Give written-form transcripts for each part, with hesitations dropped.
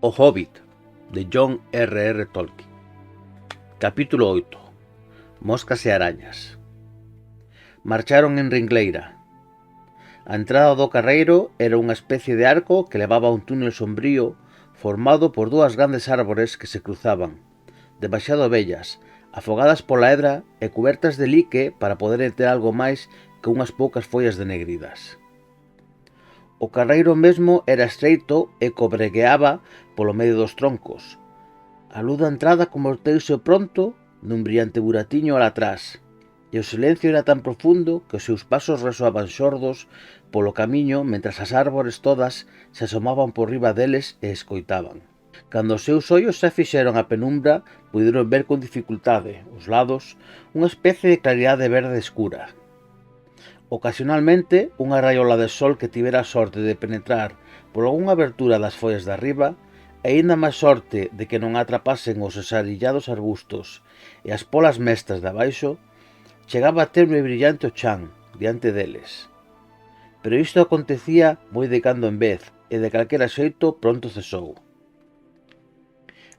O Hobbit, de John R.R. Tolkien. Capítulo 8. Moscas e arañas. Marcharon en ringleira. A entrada do carreiro era unha especie de arco que levaba a un túnel sombrío formado por dúas grandes árbores que se cruzaban, demasiado vellas, afogadas pola hedra e cubertas de lique para poder ter algo máis que unhas poucas follas denegridas. O carreiro mesmo era estreito e cobregueaba polo medio dos troncos. A luz da entrada converteuse pronto nun brillante buratiño alá atrás, e o silencio era tan profundo que os seus pasos resoaban xordos polo camiño mentras as árbores todas se asomaban por riba deles e escoitaban. Cando os seus ollos se fixeron á penumbra, puideron ver con dificultade, aos lados, unha especie de claridade verde escura. Ocasionalmente, unha raiola de sol que tivera a sorte de penetrar por algunha abertura das follas de arriba, e aínda máis sorte de que non atrapasen os esarillados arbustos e as polas mestas de abaixo, chegaba a terme brillante o chan diante deles. Pero isto acontecía moi de cando en vez, e de calquera xeito pronto cesou.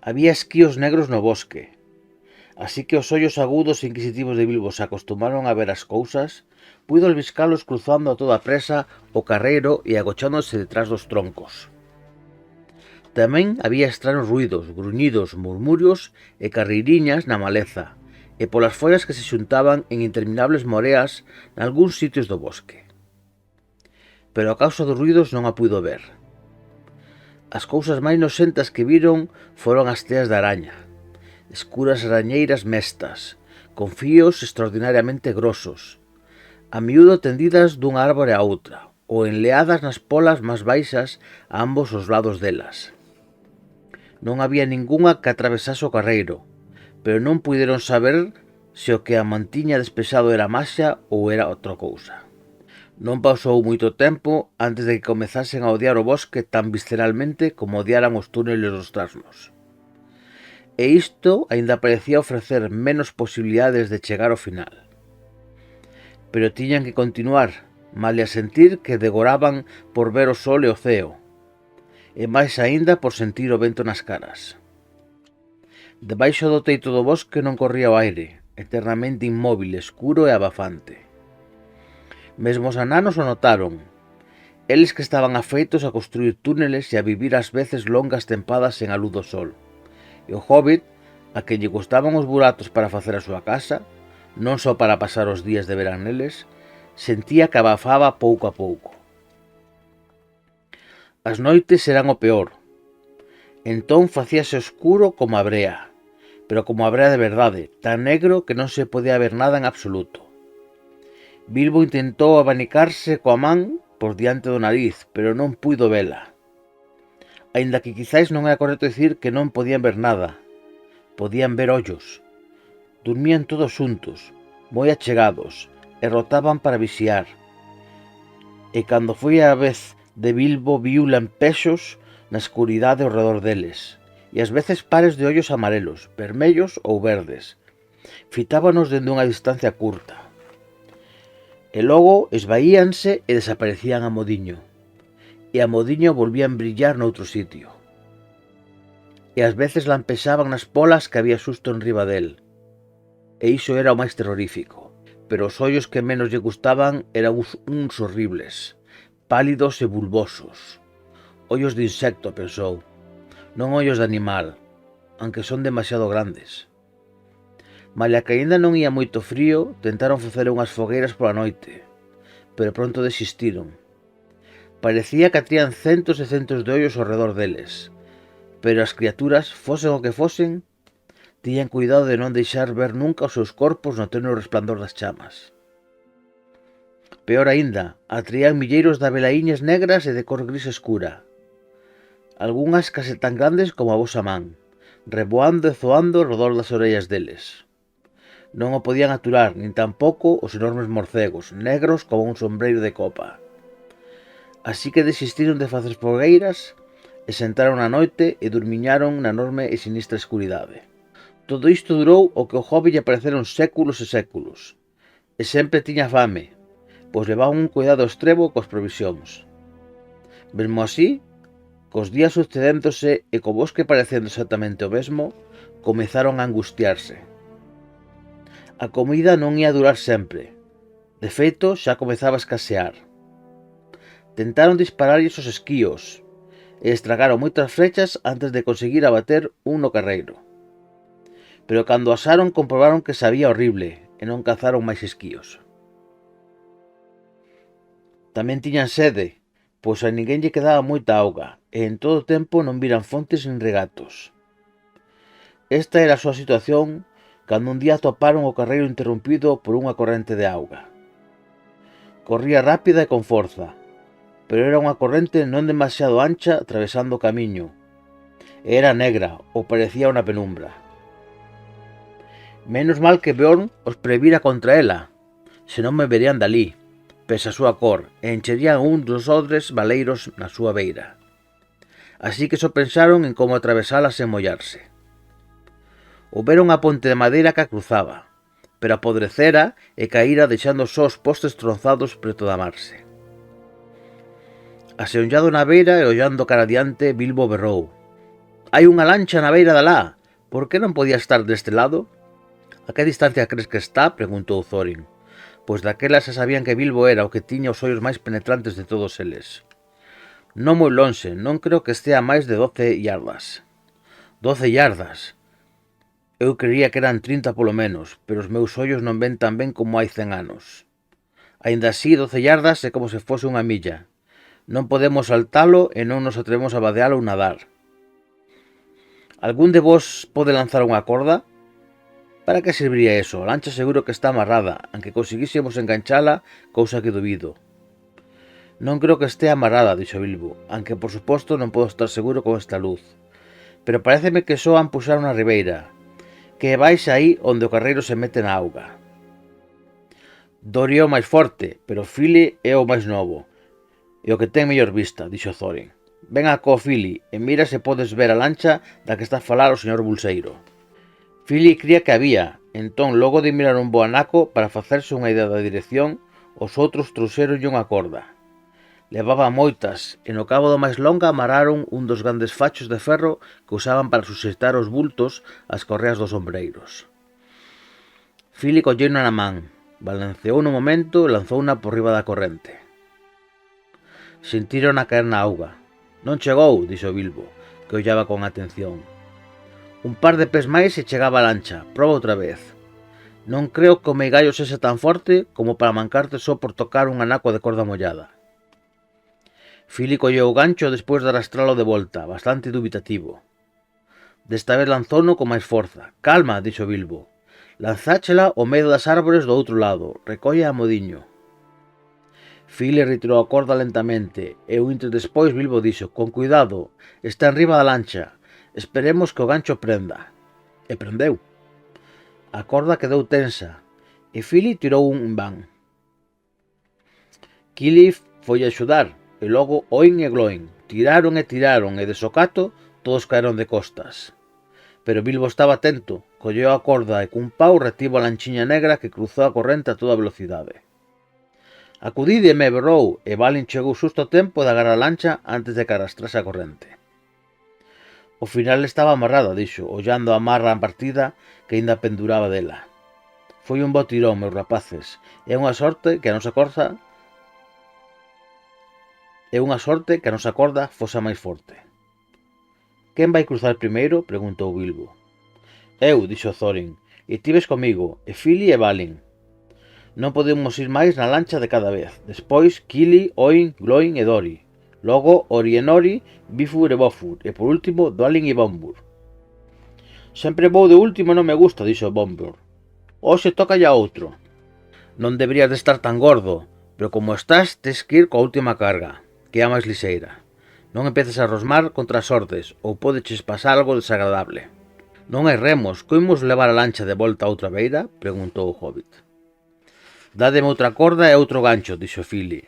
Había esquíos negros no bosque, así que os ollos agudos e inquisitivos de Bilbo se acostumaron a ver as cousas, puido albiscalos cruzando a toda presa o carreiro e agochándose detrás dos troncos. Tamén había extraños ruidos, gruñidos, murmurios e carreiriñas na maleza, e polas follas que se xuntaban en interminables moreas nalgúns sitios do bosque. Pero a causa dos ruidos non a puido ver. As cousas máis noxentas que viron foron as teas de araña, escuras arañeiras mestas, con fíos extraordinariamente grosos, a miúdo tendidas dunha árbore a outra, ou enleadas nas polas máis baixas a ambos os lados delas. Non había ningunha que atravesase o carreiro, pero non puideron saber se o que a mantiña despexado era maxia ou era outra cousa. Non pasou moito tempo antes de que comezasen a odiar o bosque tan visceralmente como odiaran os túneles dos trasnos. E isto aínda parecía ofrecer menos posibilidades de chegar ao final. Pero tiñan que continuar, malia sentir que degoraban por ver o sol e o ceo, e máis aínda por sentir o vento nas caras. Debaixo do teito do bosque non corría o aire, eternamente inmóvil, escuro e abafante. Mesmo os ananos o notaron, eles que estaban afeitos a construir túneles e a vivir ás veces longas tempadas en a luz do sol. E o Hobbit, a quen lle gustaban os buratos para facer a súa casa, non só para pasar os días de verán neles, sentía que abafaba pouco a pouco. As noites eran o peor. Entón facíase oscuro como a brea, pero como a brea de verdade, tan negro que non se podía ver nada en absoluto. Bilbo intentou abanicarse coa man por diante do nariz, pero non puido vela. Aínda que quizáis non era correcto dicir que non podían ver nada. Podían ver ollos. Dormían todos xuntos, moi achegados, e rotaban para vixiar. E cando foi a vez de Bilbo viu lampexos na escuridade ao redor deles, e ás veces pares de ollos amarelos, vermellos ou verdes. Fitábanos dende unha distancia curta. E logo esvaíanse e desaparecían a modiño, e a modiño volvían brillar noutro sitio. E ás veces lampexaban nas polas que había xusto enriba del, e iso era o máis terrorífico, pero os ollos que menos lle gustaban eran uns horribles, pálidos e bulbosos. Ollos de insecto, pensou, non ollos de animal, aunque son demasiado grandes. Malia que aínda non ía moito frío, tentaron facer unhas fogueiras pola noite, pero pronto desistiron. Parecía que tían centos e centos de ollos ao redor deles, pero as criaturas, fosen o que fosen, tiñan cuidado de non deixar ver nunca os seus corpos no tenue resplandor das chamas. Peor aínda, atraían milleiros de abelaíñas negras e de cor gris escura, algunhas case tan grandes como a vosa man, reboando e zoando ao redor das orellas deles. Non o podían aturar, nin tampouco os enormes morcegos, negros como un sombreiro de copa. Así que desistiron de facer fogueiras e sentaron na noite e durmiñaron na enorme e sinistra escuridade. Todo isto durou o que o Hobbit lle pareceron séculos e séculos, e sempre tiña fame, pois levaban un cuidado extremo coas provisións. Mesmo así, Cos días sucedéndose e co bosque parecendo exactamente o mesmo, comezaron a angustiarse. A comida non ia durar sempre. De feito, xa comezaba a escasear. Tentaron dispararlles os esquíos e estragaron moitas flechas antes de conseguir abater un no carreiro. Pero cando asaron comprobaron que sabía horrible e non cazaron máis esquíos. Tamén tiñan sede, pois a ninguén lle quedaba moita auga e en todo o tempo non viran fontes nin regatos. Esta era a súa situación cando un día atoparon o carreiro interrompido por unha corrente de auga. Corría rápida e con forza, pero era unha corrente non demasiado ancha atravesando o camiño, e era negra ou parecía unha penumbra. Menos mal que Bjorn os previra contra ela, senón me verían dalí, pese a súa cor, e encherían un dos odres baleiros na súa beira. Así que só pensaron en como atravesala sen mollarse. Houbera unha ponte de madeira que a cruzaba, pero apodrecera e caíra deixando só os postes tronzados preto da marse. Aseonllado na beira e ollando cara adiante, Bilbo berrou: «Hai unha lancha na beira da lá! Por que non podía estar deste lado?» «A que distancia crees que está?» preguntou Thorin, pois daquela xa sabían que Bilbo era o que tiña os ollos máis penetrantes de todos eles. «Non moi lonxe, non creo que estea a máis de 12 yardas». «12 yardas? Eu creía que eran 30 polo menos, pero os meus ollos non ven tan ben como hai 100 anos. Aínda así, 12 yardas é como se fose unha milla. Non podemos saltalo e non nos atrevemos a vadealo ou nadar. Algún de vos pode lanzar unha corda? Para que serviría eso? A lancha seguro que está amarrada, aunque conseguísemos enganchala, cousa que dubido. Non creo que estea amarrada, dixo Bilbo, aunque por suposto non podo estar seguro con esta luz. Pero pareceme que só han puxar unha ribeira, que vais aí onde o carreiro se mete na auga. Dori é o máis forte, pero Fili é o máis novo, e o que ten mellor vista, dixo Thorin. Ven acó, Fili, e mira se podes ver a lancha da que está a falar o señor Bulseiro. Fili cría que había, entón logo de mirar un bo anaco para facerse unha idea da dirección, os outros trouxeronlle unha corda. Levaba moitas, e no cabo do máis longa amarraron un dos grandes fachos de ferro que usaban para suxeitar os bultos ás correas dos ombreiros. Fili colleu na man, balanceou no momento e lanzouna por riba da corrente. Sentiron a caer na auga. Non chegou, dixo Bilbo, que ollaba con atención. Un par de pés máis e chegaba a lancha, proba outra vez. Non creo que o meigallo sexa tan forte como para mancarte só por tocar un anaco de corda mollada. Fili colleu o gancho despois de arrastralo de volta, bastante dubitativo. Desta vez lanzouno con máis forza. «Calma», dixo Bilbo. «Lanzáchela ao medio das árbores do outro lado. Recolle a modiño». Fili retirou a corda lentamente e un intre despois Bilbo dixo: «Con cuidado, está enriba da lancha. Esperemos que o gancho prenda». E prendeu. A corda quedou tensa e Fili tirou un van. Kili foi a axudar. E logo Oin e Gloin tiraron e de socato todos caeron de costas. Pero Bilbo estaba atento, colleu a corda e cun pau retivo a lanchiña negra que cruzou a corrente a toda velocidade. «Acudídeme», berrou, e Balin chegou xusto a tempo de agarrar a lancha antes de que arrastrase a corrente. «O final estaba amarrada», dixo, ollando a amarra partida que aínda penduraba dela. «Foi un bo tirón, meus rapaces, e é unha sorte que a nosa corda fosa máis forte». «Quen vai cruzar primeiro?», preguntou Bilbo. «Eu», dixo Thorin, «e tives comigo, e Fili e Balin. Non podemos ir máis na lancha de cada vez. Despois Kili, Oin, Gloin e Dori. Logo Ori e Nori, Bifur e Bofur, e por último Dwalin e Bombur». «Sempre vou de último e non me gusta», dixo Bombur. «Hoxe toca ya outro». «Non deberías de estar tan gordo, pero como estás, tes que ir coa última carga, que é a máis lixeira. Non empeces a rosmar contra as ordes, ou podeches pasar algo desagradable». «Non hai remos, coimos levar a lancha de volta a outra beira?», preguntou o hobbit. «Dádeme outra corda e outro gancho», dixo Fili,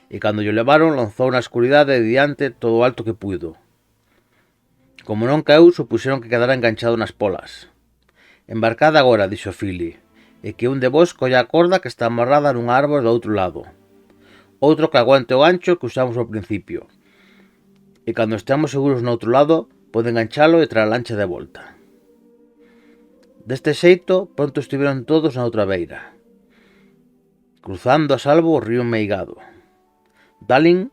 e cando lle levaron lanzou na escuridade diante todo o alto que puido. Como non caeu, supuxeron que quedara enganchado nas polas. «Embarcad agora», dixo Fili, «e que un de vos colla a corda que está amarrada nun árbore do outro lado. Outro que aguante o gancho que usamos ao principio. e cando esteamos seguros no outro lado, pode enganchalo e traer a lancha de volta. Deste xeito, pronto estiveron todos na outra beira, cruzando a salvo o río Meigado. Dalin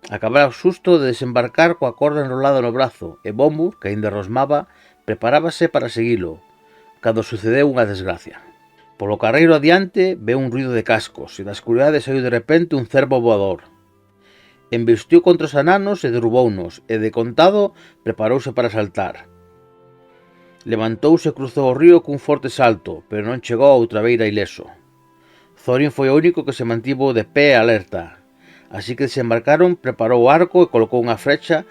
acabara o susto de desembarcar coa corda enrolada no brazo e Bombur, que aínda rosmaba, preparábase para seguilo, cando sucedeu unha desgracia. Polo carreiro adiante veu un ruido de cascos e da escuridade saiu de repente un cervo voador. Embestiu contra os ananos e derrubounos e, de contado, preparouse para saltar. Levantouse e cruzou o río cun forte salto, pero non chegou a outra beira ileso. Thorin foi o único que se mantivo de pé alerta, así que desembarcaron, preparou o arco e colocou unha flecha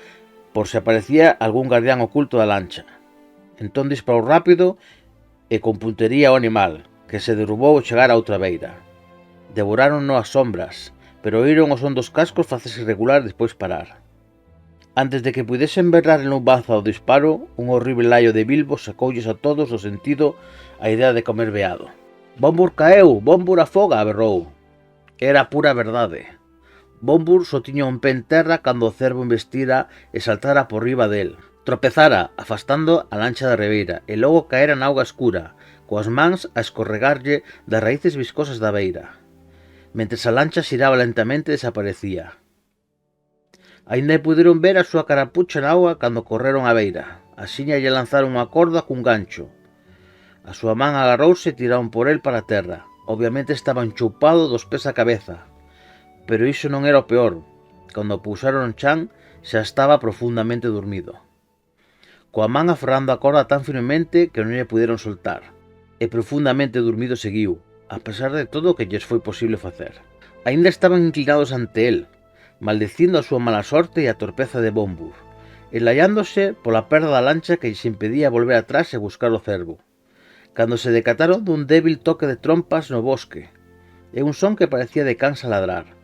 por se aparecía algún guardián oculto da lancha. Entón disparou rápido e con puntería ao animal, que se derrubou ao chegar a outra beira. Devoráronno as sombras, pero oíron o son dos cascos facerse irregular e despois parar. Antes de que pudesen berrar en lumbaza o disparo, un horrible laio de Bilbo sacoulles a todos do sentido a idea de comer veado. «Bombur caeu! Bombur afoga!» berrou. Era pura verdade. Bombur só tiña un pé en terra cando o cervo embestira e saltara por riba del. Tropezara, afastando a lancha da rebeira, e logo caera na auga escura, coas mans a escorregarlle das raíces viscosas da beira. Mentres a lancha xiraba lentamente desaparecía. Aínda puderon ver a súa carapucha na auga cando correron á beira. Axiña lle lanzaron unha corda cun gancho. A súa man agarrouse e tiraron por el para a terra. Obviamente estaba enchoupado dos pés á cabeza. Pero iso non era o peor. Cando puxaron o chan, xa estaba profundamente dormido. Coa man aferrando a corda tan firmemente que non lle puderon soltar. E profundamente dormido seguiu, a pesar de todo o que lles foi posible facer. Aínda estaban inclinados ante el, maldicindo a súa mala sorte e a torpeza de Bombur, enlaiándose pola perda da lancha que lles impedía volver atrás e buscar o cervo, cando se decataron dun débil toque de trompas no bosque, e un son que parecía de cans a ladrar,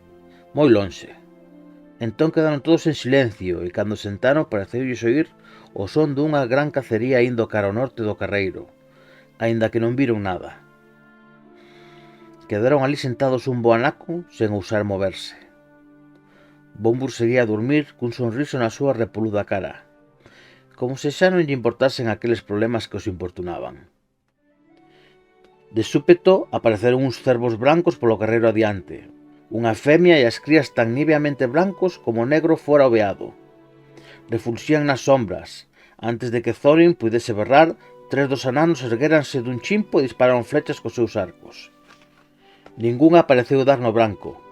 moi lonxe. Entón quedaron todos en silencio e cando sentaron pareceulles oír o son dunha gran cacería indo cara ao norte do carreiro, aínda que non viron nada. Quedaron ali sentados un bo anaco sen ousar moverse. Bombur seguía a dormir cun sonriso na súa repoluda cara, como se xa non lle importasen aqueles problemas que os importunaban. De súpeto apareceron uns cervos brancos polo carreiro adiante, unha femia e as crías tan niveamente blancos como negro fora o veado. Refulxían nas sombras. Antes de que Thorin pudese berrar, 3 dos ananos erguéranse dun chimpo e dispararon flechas cos seus arcos. Ningún apareceu dar no branco.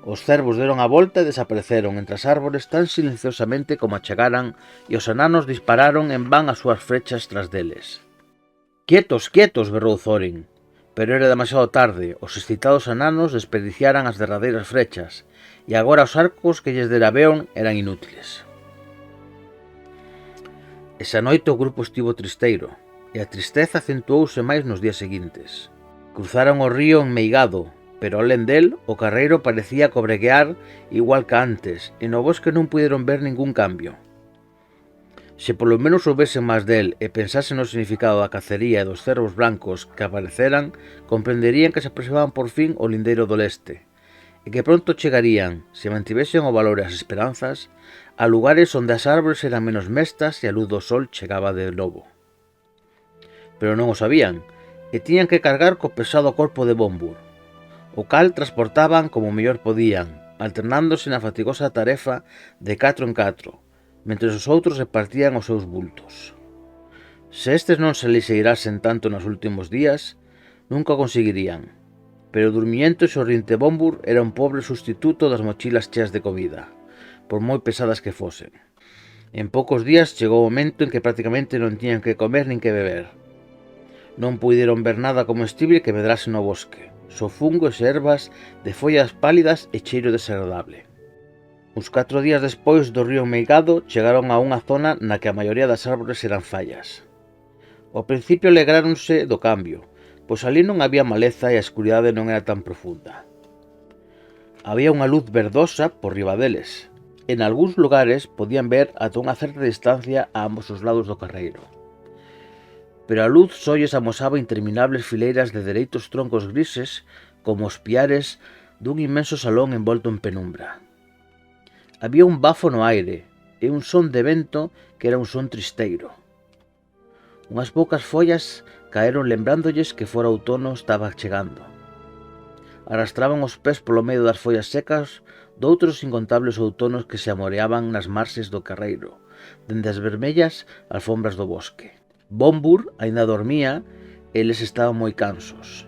Os cervos deron a volta e desapareceron entre as árbores tan silenciosamente como achegaran e os ananos dispararon en van as súas flechas tras deles. «Quietos, quietos!» berrou Thorin. Pero era demasiado tarde, os excitados ananos desperdiciaran as derradeiras flechas, e agora os arcos que lles dera Beorn eran inútiles. Esa noite o grupo estivo tristeiro, e a tristeza acentuouse máis nos días seguintes. Cruzaron o río enmeigado, pero alén del, o carreiro parecía cobreguear igual que antes, e no bosque non puderon ver ningún cambio. Se polo menos soubesen máis del e pensasen no significado da cacería e dos cervos blancos que apareceran, comprenderían que se aproximaban por fin ao lindeiro do leste, e que pronto chegarían, se mantivesen o valor e as esperanzas, a lugares onde as árbores eran menos mestas e a luz do sol chegaba de novo. Pero non o sabían, e tiñan que cargar co pesado corpo de Bombur, o cal transportaban como mellor podían, alternándose na fatigosa tarefa de 4 en 4, mentres os outros repartían os seus bultos. Se estes non se lixeirasen tanto nos últimos días, nunca o conseguirían, pero o durmiento e sorriente Bombur era un pobre sustituto das mochilas cheas de comida, por moi pesadas que fosen. En poucos días chegou o momento en que prácticamente non tiñan que comer nin que beber. Non puideron ver nada comestible que medrase no bosque, só fungos e ervas de follas pálidas e cheiro desagradable. Uns 4 días despois do río Meigado chegaron a unha zona na que a maioría das árbores eran fallas. Ao principio alegráronse do cambio, pois ali non había maleza e a escuridade non era tan profunda. Había unha luz verdosa por riba deles. En algúns lugares podían ver ata unha certa distancia a ambos os lados do carreiro. Pero a luz só lles amosaba interminables fileiras de dereitos troncos grises como os piares dun inmenso salón envolto en penumbra. Había un bafo no aire, e un son de vento que era un son tristeiro. Unhas poucas follas caeron lembrándoles que fora outono estaba chegando. Arrastraban os pés polo medio das follas secas doutros incontables outonos que se amoreaban nas marxes do carreiro, dende as vermellas alfombras do bosque. Bombur aínda dormía e eles estaban moi cansos.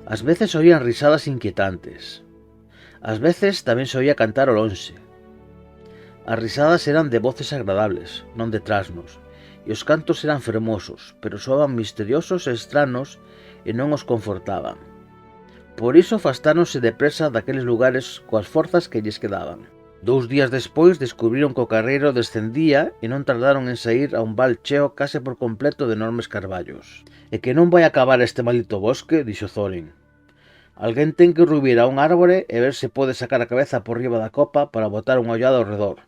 Ás veces oían risadas inquietantes. Ás veces tamén se oía cantar ao lonxe. As risadas eran de voces agradables, non de trasnos, e os cantos eran fermosos, pero soaban misteriosos e estranos e non os confortaban. Por iso afastáronse depresa daqueles lugares coas forzas que lles quedaban. 2 días despois descubriron que o carreiro descendía e non tardaron en saír a un val cheo case por completo de enormes carballos. «E que non vai acabar este maldito bosque», dixo Thorin. «Alguén ten que rubir a un árbore e ver se pode sacar a cabeza por riba da copa para botar unha ollada ao redor.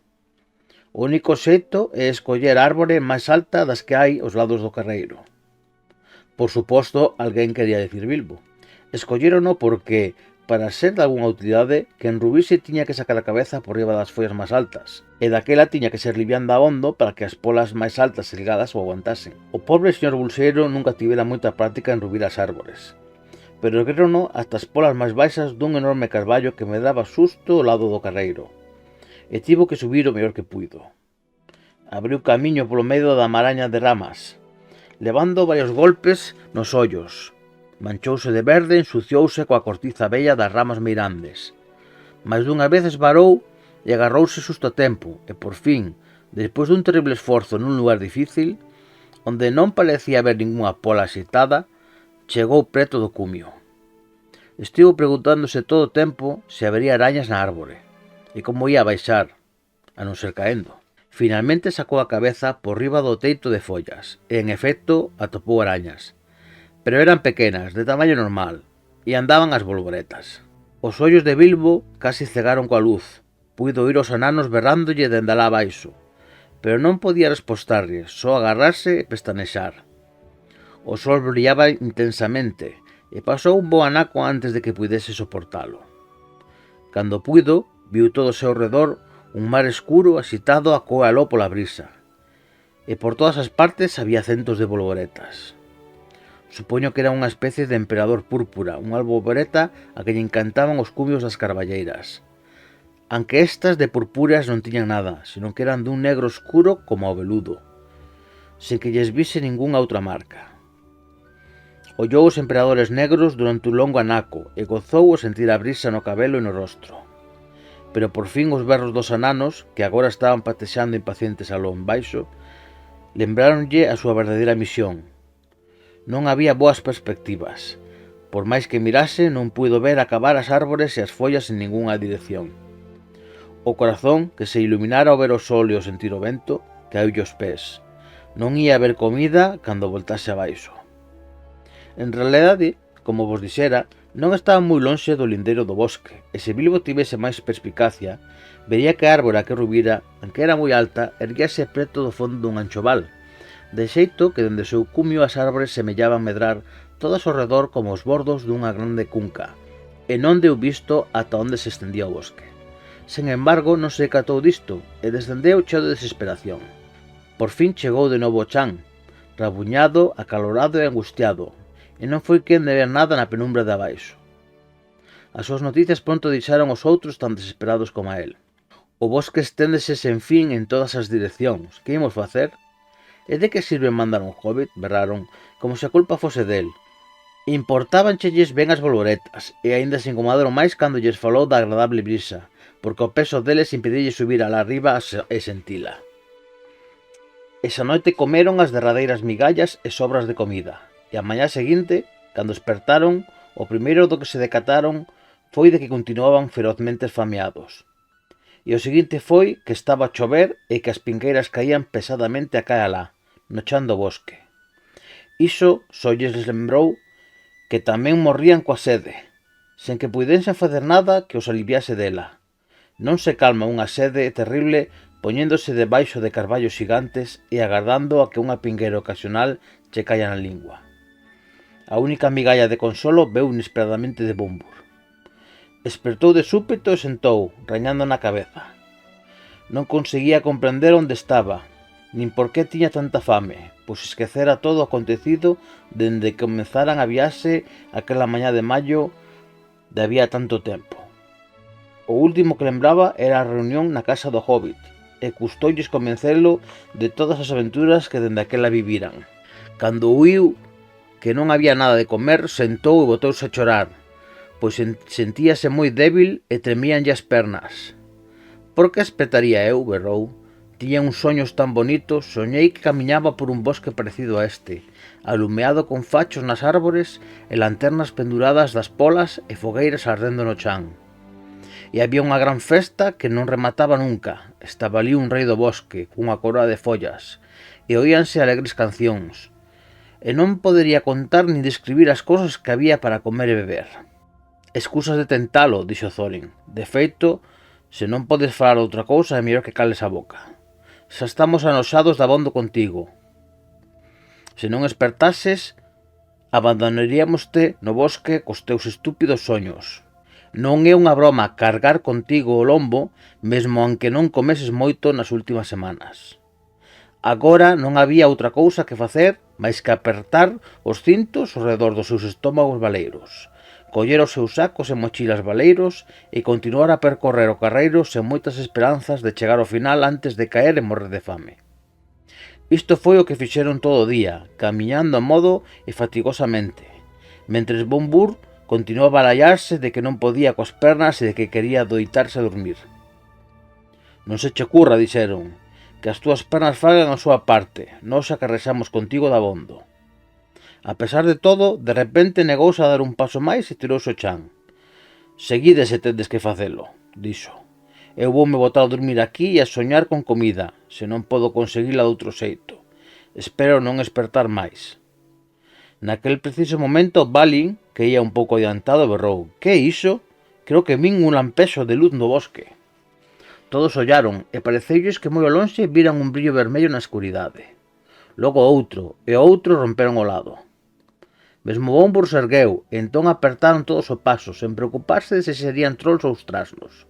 O único xeito é escoller a árbore máis alta das que hai aos lados do carreiro». Por suposto, alguén quería decir Bilbo. Escollérono porque, para ser de algunha utilidade, quen rubise tiña que sacar a cabeza por riba das follas máis altas, e daquela tiña que ser liviando a hondo para que as polas máis altas e delgadas o aguantasen. O pobre señor Bolseiro nunca tivera moita práctica en rubir as árbores, pero erguérono hasta as polas máis baixas dun enorme carballo que medraba xusto ao lado do carreiro, e tivo que subir o mellor que puido. Abriu camiño polo medio da maraña de ramas, levando varios golpes nos ollos. Manchouse de verde, ensuciouse coa cortiza bella das ramas meirandes. Mais dunha vez esvarou e agarrouse xusto a tempo, e por fin, despois dun terrible esforzo nun lugar difícil, onde non parecía haber ningunha pola axeitada, chegou preto do cumio. Estivo preguntándose todo o tempo se habería arañas na árbore, e como ia a baixar, a non ser caendo. Finalmente sacou a cabeza por riba do teito de follas, e en efecto atopou arañas, pero eran pequenas, de tamaño normal, e andaban ás bolboretas. Os ollos de Bilbo casi cegaron coa luz, puido oír os ananos berrándolle dende alá abaixo, pero non podía respostarlles, só agarrarse e pestanexar. O sol brillaba intensamente, e pasou un bo anaco antes de que puidese soportalo. Cando puido, viu todo ao seu redor un mar escuro axitado a coaló pola brisa, e por todas as partes había centos de bolboretas. Supoño que era unha especie de emperador púrpura, unha bolboreta a que lle encantaban os cumios das carballeiras, aunque estas de purpúreas non tiñan nada, senón que eran dun negro escuro como o veludo, sen que lles vise ningunha outra marca. Ollou os emperadores negros durante un longo anaco e gozou o sentir a brisa no cabelo e no rostro. Pero por fin os berros dos ananos, que agora estaban patexando impacientes aló en baixo, lembráronlle a súa verdadeira misión. Non había boas perspectivas. Por máis que mirase, non puido ver acabar as árbores e as follas en ningunha dirección. O corazón, que se iluminara ao ver o sol e ao sentir o vento, caeulle os pés. Non ia haber comida cando voltase abaixo. En realidade, como vos dixera, non estaba moi lonxe do lindeiro do bosque, e se Bilbo tivese máis perspicacia, vería que a árbora que rubira, aunque era moi alta, erguíase preto do fondo dun anchoval, de xeito que dende o seu cumio as árbores semellaban medrar todas ao redor como os bordos dunha grande cunca, e non deu visto ata onde se estendía o bosque. Sen embargo, non se catou disto, e descendeu cheo de desesperación. Por fin chegou de novo o chan, rabuñado, acalorado e angustiado, e non foi quen de ver nada na penumbra de abaixo. As súas noticias pronto deixaron os outros tan desesperados como a él. O bosque esténdese sen fin en todas as direccións. Que imos facer? E de que sirve mandar un hobbit? Berraron, como se a culpa fose del. Importábanchelles ben as bolboretas, e aínda se incomodaron máis cando lles falou da agradable brisa, porque o peso deles impedille subir alá arriba e sentila. Esa noite comeron as derradeiras migallas e sobras de comida, e a mañá seguinte, cando despertaron, o primeiro do que se decataron foi de que continuaban ferozmente esfameados. E o seguinte foi que estaba a chover e que as pingueiras caían pesadamente acá e alá, no chan do bosque. Iso só lles lembrou que tamén morrían coa sede, sen que puidensen facer nada que os aliviase dela. Non se calma unha sede terrible poñéndose debaixo de carballos gigantes e agardando a que unha pingueira ocasional che caia na lingua. A única migalla de consolo veu inesperadamente de Bombur. Espertou de súpeto e sentou, rañando na cabeza. Non conseguía comprender onde estaba, nin por que tiña tanta fame, pois esquecera todo o acontecido dende que comenzaran a viaxe aquela mañá de maio de había tanto tempo. O último que lembraba era a reunión na casa do Hobbit, e custoulles convencelo de todas as aventuras que dende aquela viviran. Cando huiu que non había nada de comer, sentou e botouse a chorar, pois sentíase moi débil e tremíanlle as pernas. Por que espetaría eu, berrou? Tiña uns soños tan bonitos, soñei que camiñaba por un bosque parecido a este, alumeado con fachos nas árbores e lanternas penduradas das polas e fogueiras ardendo no chan. E había unha gran festa que non remataba nunca. Estaba ali un rei do bosque, cunha coroa de follas, e oíanse alegres cancións. E non podería contar nin describir as cousas que había para comer e beber. Excusas de tentalo, dixo Thorin. De feito, se non podes falar outra cousa, é mellor que cales a boca. Xa estamos anoxados dabondo contigo. Se non espertases, abandonaríamoste no bosque cos teus estúpidos soños. Non é unha broma cargar contigo o lombo, mesmo aunque non comeses moito nas últimas semanas. Agora non había outra cousa que facer máis que apertar os cintos ao redor dos seus estómagos baleiros, coller os seus sacos e mochilas baleiros e continuar a percorrer o carreiro sen moitas esperanzas de chegar ao final antes de caer e morrer de fame. Isto foi o que fixeron todo o día, camiñando a modo e fatigosamente, mentres Bombur continuou a barallarse de que non podía coas pernas e de que quería doitarse a dormir. Non se che ocurra, dixeron, que as túas pernas fagan a súa parte, nós acarrexamos contigo dabondo. A pesar de todo, de repente negouse a dar un paso máis e tirouse o chan. Seguide se tendes que facelo, dixo. Eu voume botar a dormir aquí e a soñar con comida, se non podo conseguila de outro xeito. Espero non espertar máis. Naquel preciso momento, Balin, que ia un pouco adiantado, berrou. Que é iso? Creo que vin un lampexo de luz no bosque. Todos ollaron e pareceulles que moi ao lonxe viran un brillo vermello na escuridade. Logo outro, e outro romperon o lado. Mesmo Bombur se ergueu, e entón apertaron todos o paso, sen preocuparse de se serían trolls ou trasnos.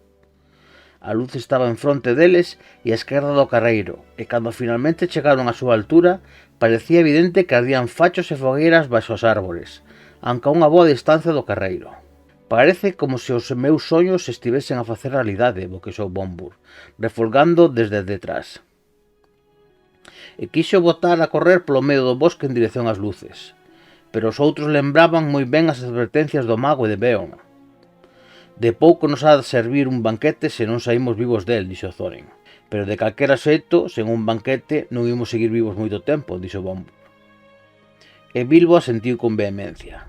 A luz estaba en fronte deles e á esquerda do carreiro, e cando finalmente chegaron á súa altura, parecía evidente que ardían fachos e fogueiras baixo os árbores, aunque a unha boa distancia do carreiro. Parece como se os meus soños estivesen a facer realidade, boquexou Bombur, refolgando desde detrás. E quixo botar a correr polo medio do bosque en dirección ás luces, pero os outros lembraban moi ben as advertencias do mago e de Beorn. De pouco nos ha de servir un banquete se non saímos vivos del, dixo Thorin. Pero de calquera xeito, sen un banquete non imos seguir vivos moito tempo, dixo Bombur. E Bilbo asentiu con vehemencia.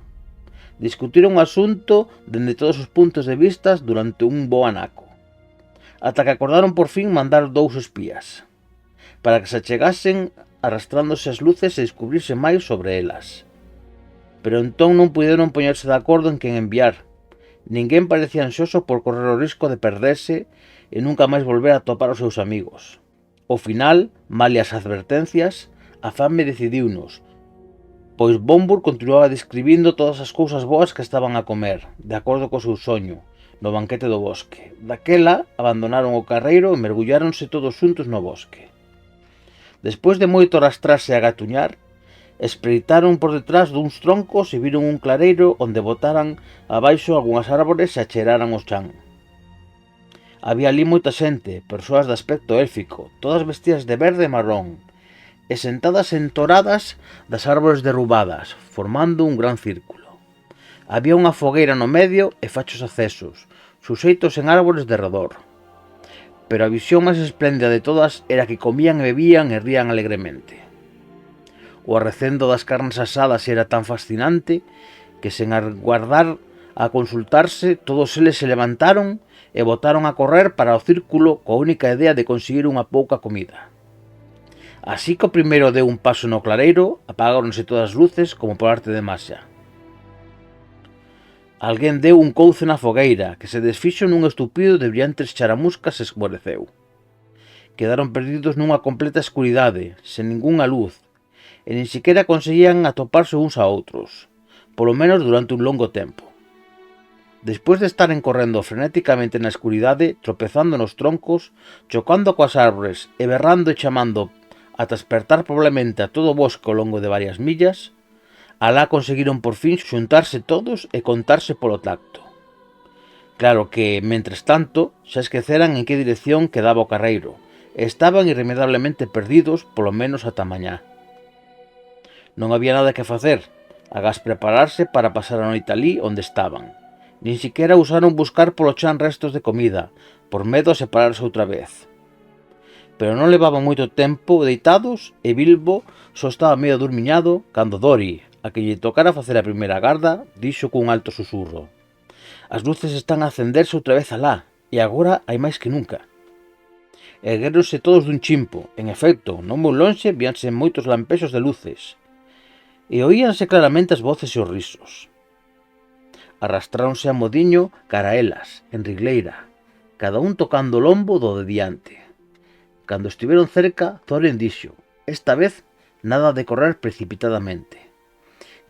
Discutiron o asunto dende todos os puntos de vista durante un bo anaco, ata que acordaron por fin mandar 2 espías, para que se achegasen arrastrándose as luces e descubrirse máis sobre elas. Pero entón non puderon poñerse de acordo en quen enviar. Ninguén parecía ansioso por correr o risco de perderse e nunca máis volver a topar os seus amigos. Ao final, malia as advertencias, a fame decidiunos, pois Bombur continuaba describindo todas as cousas boas que estaban a comer, de acordo co seu soño, no banquete do bosque. Daquela, abandonaron o carreiro e mergulláronse todos xuntos no bosque. Despois de moito arrastrarse e agatuñar, espreitaron por detrás duns troncos e viron un clareiro onde botaran abaixo algunhas árbores e acheraran o chan. Había ali moita xente, persoas de aspecto élfico, todas vestidas de verde e marrón, e sentadas en toradas das árbores derrubadas, formando un gran círculo. Había unha fogueira no medio e fachos acesos, suxeitos en árbores de redor. Pero a visión máis espléndida de todas era que comían e bebían e rían alegremente. O arrecendo das carnes asadas era tan fascinante que, sen aguardar a consultarse, todos eles se levantaron e botaron a correr para o círculo coa única idea de conseguir unha pouca comida. Así que o primeiro deu un paso no clareiro, apagáronse todas as luces como por arte de maxa. Alguén deu un couce na fogueira, que se desfixo nun estupido de brillantes charamuscas e esmoreceu. Quedaron perdidos nunha completa escuridade, sen ningunha luz, e nin siquiera conseguían atoparse uns a outros, polo menos durante un longo tempo. Despois de estaren correndo frenéticamente na escuridade, tropezando nos troncos, chocando coas árbores e berrando e chamando ata espertar probablemente a todo o bosque ao longo de varias millas, alá conseguiron por fin xuntarse todos e contarse polo tacto. Claro que, mentres tanto, xa esqueceran en que dirección quedaba o carreiro, e estaban irremediablemente perdidos polo menos ata mañá. Non había nada que facer, agás prepararse para pasar a noite alí onde estaban. Nin siquiera usaron buscar polo chan restos de comida, por medo a separarse outra vez. Pero non levaban moito tempo deitados e Bilbo só estaba medio dormiñado cando Dori, a que lle tocara facer a primeira garda, dixo cun alto susurro: «As luces están a acenderse outra vez alá, e agora hai máis que nunca». Erguéronse todos dun chimpo. En efecto, non moi lonxe víanse moitos lampexos de luces, e oíanse claramente as voces e os risos. Arrastráronse a modiño cara a elas, en rigleira, cada un tocando o lombo do de diante. Cando estiveron cerca, Thorin dixo: «Esta vez nada de correr precipitadamente.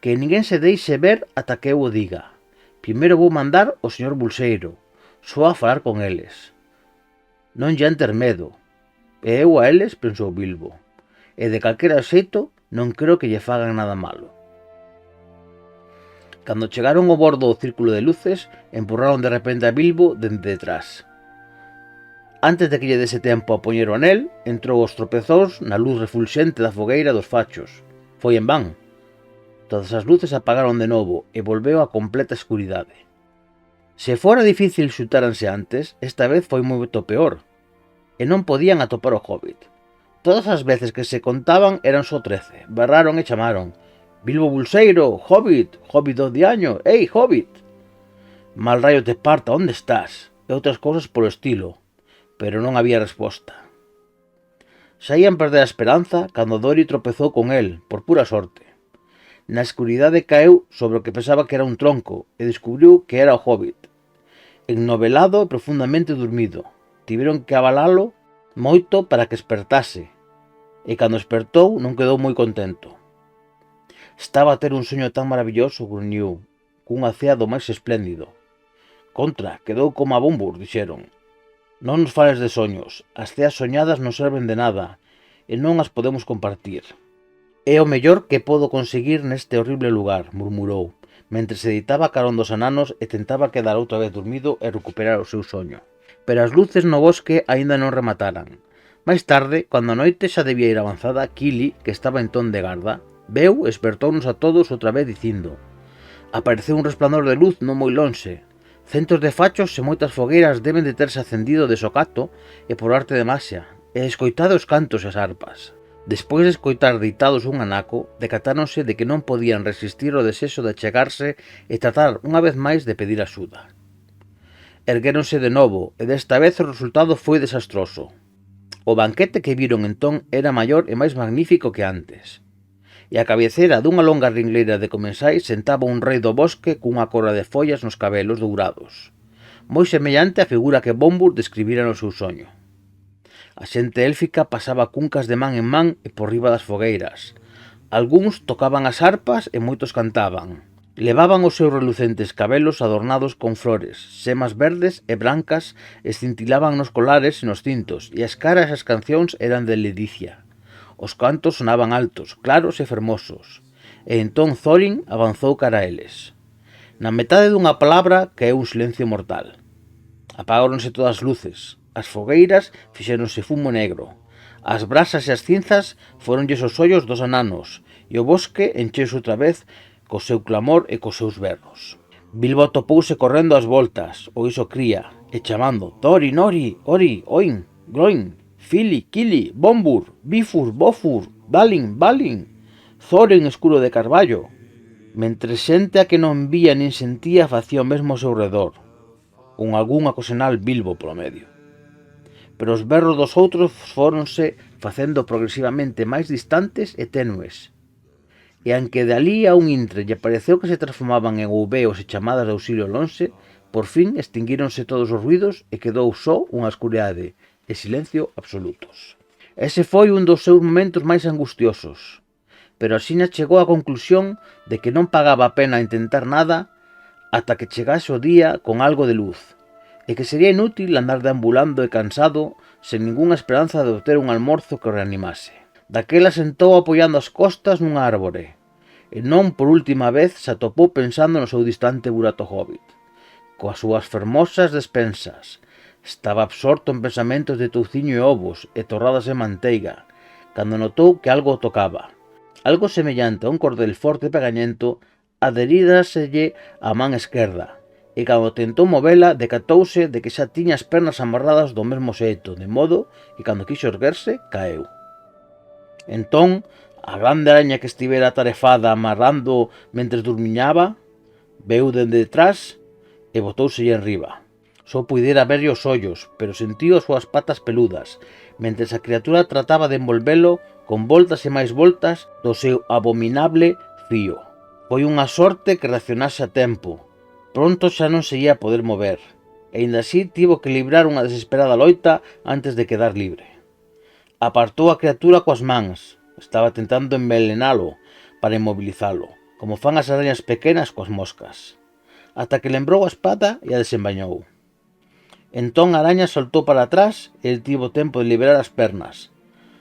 Que ninguén se deixe ver ata que eu o diga. Primeiro vou mandar o señor Bolseiro, só a falar con eles. Non lle ter medo». E eu a eles, pensou Bilbo, e de calquera xeito non creo que lle fagan nada malo. Cando chegaron ao bordo do círculo de luces, empurraron de repente a Bilbo dende detrás. Antes de que lle dese tempo a poñer o anel, entrou aos tropezóns na luz refulxente da fogueira dos fachos. Foi en van. Todas as luces apagaron de novo e volveu a completa escuridade. Se fora difícil xutáranse antes, esta vez foi moito peor, e non podían atopar o Hobbit. Todas as veces que se contaban eran só 13, berraron e chamaron: «Bilbo Bolseiro, Hobbit, Hobbit do diaño, ei, Hobbit!» «Mal rayo te parta, onde estás?» e outras cousas polo estilo, pero non había resposta. Xa ían perder a esperanza cando Dori tropezou con el, por pura sorte. Na escuridade caeu sobre o que pensaba que era un tronco e descubriu que era o Hobbit. Ennovelado e profundamente dormido, tiveron que abalalo moito para que espertase, e cando espertou non quedou moi contento. «Estaba a ter un soño tan maravilloso», gruñiu, cunha cea do máis espléndido. «Contra, quedou como a Bombur», dixeron. «Non nos fales de soños, as ceas soñadas non serven de nada, e non as podemos compartir». «É o mellor que podo conseguir neste horrible lugar», murmurou, mentre se deitaba carón dos ananos e tentaba quedar outra vez dormido e recuperar o seu soño. Pero as luces no bosque aínda non remataran. Máis tarde, cando a noite xa debía ir avanzada, Kili, que estaba en ton de garda, veu e espertounos a todos outra vez dicindo: «Apareceu un resplandor de luz non moi lonxe. Centos de fachos e moitas fogueiras deben de terse acendido de socato e por arte de maxia, e escoitade os cantos e as arpas». Despois de escoitar deitados un anaco, decatáronse de que non podían resistir o desexo de achegarse e tratar unha vez máis de pedir axuda. Erguéronse de novo, e desta vez o resultado foi desastroso. O banquete que viron entón era maior e máis magnífico que antes. E a cabecera dunha longa ringleira de comensais sentaba un rei do bosque cunha coroa de follas nos cabelos dourados, moi semellante á figura que Bombur describira no seu soño. A xente élfica pasaba cuncas de man en man e por riba das fogueiras. Algúns tocaban as arpas e moitos cantaban. Levaban os seus relucentes cabelos adornados con flores, semas verdes e brancas escintilaban nos colares e nos cintos, e as caras e as cancións eran de ledicia. Os cantos sonaban altos, claros e fermosos, e entón Thorin avanzou cara a eles. Na metade dunha palabra caeu un silencio mortal. Apagaronse todas as luces. As fogueiras fixéronse fumo negro. As brasas e as cinzas foronlles os ollos dos ananos, e o bosque encheuse outra vez co seu clamor e cos seus berros. Bilbo atopouse correndo ás voltas, o iso cría, e chamando: «Dori, Nori, Ori, Oin, Groin, Fili, Kili, Bombur, Bifur, Bofur, Balin, Balin, Thorin escuro de carballo». Mentre xente a que non vía nin sentía facía o mesmo ao seu redor, con algún acosenal Bilbo polo medio. Pero os berros dos outros fóronse facendo progresivamente máis distantes e tenues, e anque de alí a un intre lle pareceu que se transformaban en ouveos e chamadas de auxilio lonxe, por fin extinguíronse todos os ruidos e quedou só unha escuridade e silencio absolutos. Ese foi un dos seus momentos máis angustiosos, pero asina chegou á conclusión de que non pagaba a pena intentar nada ata que chegase o día con algo de luz, e que sería inútil andar deambulando e cansado sen ningunha esperanza de obter un almorzo que o reanimase. Daquela sentou apoiando as costas nunha árbore, e non por última vez se atopou pensando no seu distante burato hobbit. Coas súas fermosas despensas, estaba absorto en pensamentos de touciño e ovos e torradas en manteiga, cando notou que algo o tocaba. Algo semellante a un cordel forte e pegañento adheríraselle á man esquerda, e cando tentou movela decatouse de que xa tiña as pernas amarradas do mesmo xeito, de modo que cando quixo erguerse, caeu. Entón, a grande araña que estivera atarefada amarrando mentres dormiñaba, veu dende detrás e botóuselle enriba. Só puidera verlle os ollos, pero sentiu as súas patas peludas, mentres a criatura trataba de envolvelo con voltas e máis voltas do seu abominable fío. Foi unha sorte que reaccionase a tempo. Pronto xa non se ia poder mover, e aínda así tivo que librar unha desesperada loita antes de quedar libre. Apartou a criatura coas mans, estaba tentando envelenalo para inmobilizalo, como fan as arañas pequenas coas moscas, ata que lembrou a espada e a desenvañou. Entón a araña soltou para atrás e el tivo tempo de liberar as pernas.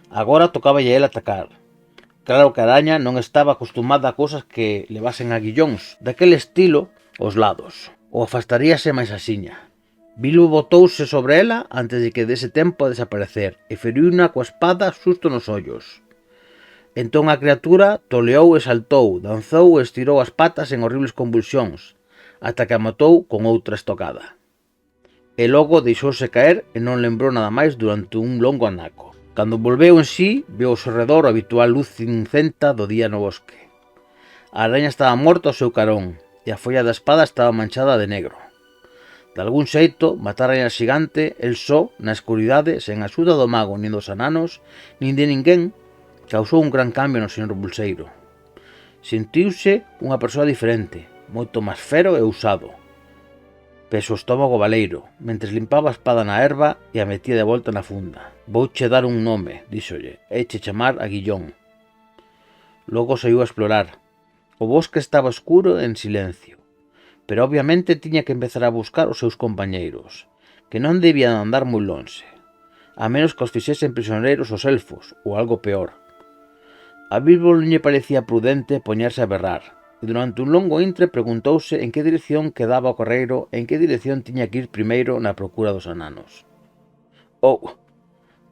Agora tocáballe a el atacar. Claro que a araña non estaba acostumada a cousas que levasen aguillóns daquele estilo aos lados, ou afastaríase máis asiña. Bilbo botouse sobre ela antes de que dese tempo a desaparecer e feriuna coa espada xusto nos ollos. Entón a criatura toleou e saltou, danzou e estirou as patas en horribles convulsións, ata que a matou con outra estocada. E logo deixouse caer e non lembrou nada máis durante un longo anaco. Cando volveu en sí, veu ao seu redor a habitual luz cincenta do día no bosque. A araña estaba morta ao seu carón, e a folla da espada estaba manchada de negro. De algún xeito, matar a araña xigante, el só, na escuridade, sen axuda do mago nin dos ananos, nin de ninguén, causou un gran cambio no señor Bolseiro. Sentiuse unha persoa diferente, moito máis fero e usado. Peso o estómago baleiro, mentres limpaba a espada na erva e a metía de volta na funda. Vouche dar un nome, díxolle, eiche chamar Aguillón. Logo saiu a explorar. O bosque estaba escuro e en silencio, pero obviamente tiña que empezar a buscar os seus compañeiros, que non debían andar moi lonxe, a menos que os fixesen prisioneiros os elfos, ou algo peor. A Bilbo non lle parecía prudente poñerse a berrar, e durante un longo intre preguntouse en que dirección quedaba o correiro e en que dirección tiña que ir primeiro na procura dos ananos.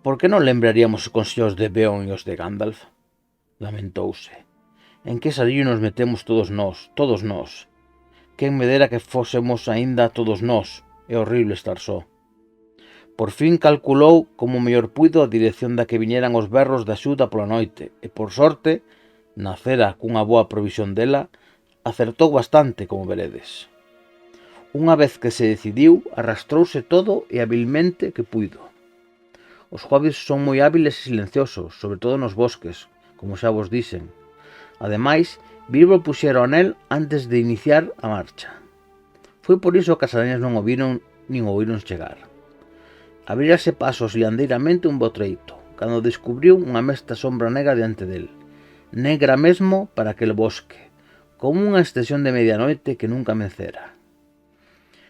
Por que non lembraríamos os consellos de Beorn e os de Gandalf? Lamentouse. En que sarillo nos metemos todos nós? Quen me dera que fósemos aínda todos nós? É horrible estar só. Por fin calculou como mellor puido a dirección da que viñeran os berros de axuda pola noite, e por sorte, nacera cunha boa provisión dela, acertou bastante, como veredes. Unha vez que se decidiu, arrastrouse todo e habilmente que puido. Os hobbits son moi hábiles e silenciosos, sobre todo nos bosques, como xa vos dixen. Ademais, Bilbo puxera o anel antes de iniciar a marcha. Foi por iso que as arañas non o viron nin o oíron chegar. Abrírase pasos liandeiramente un bo treito, cando descubriu unha mesta sombra negra diante del, negra mesmo para aquel bosque, como unha extensión de medianoite que nunca mencera.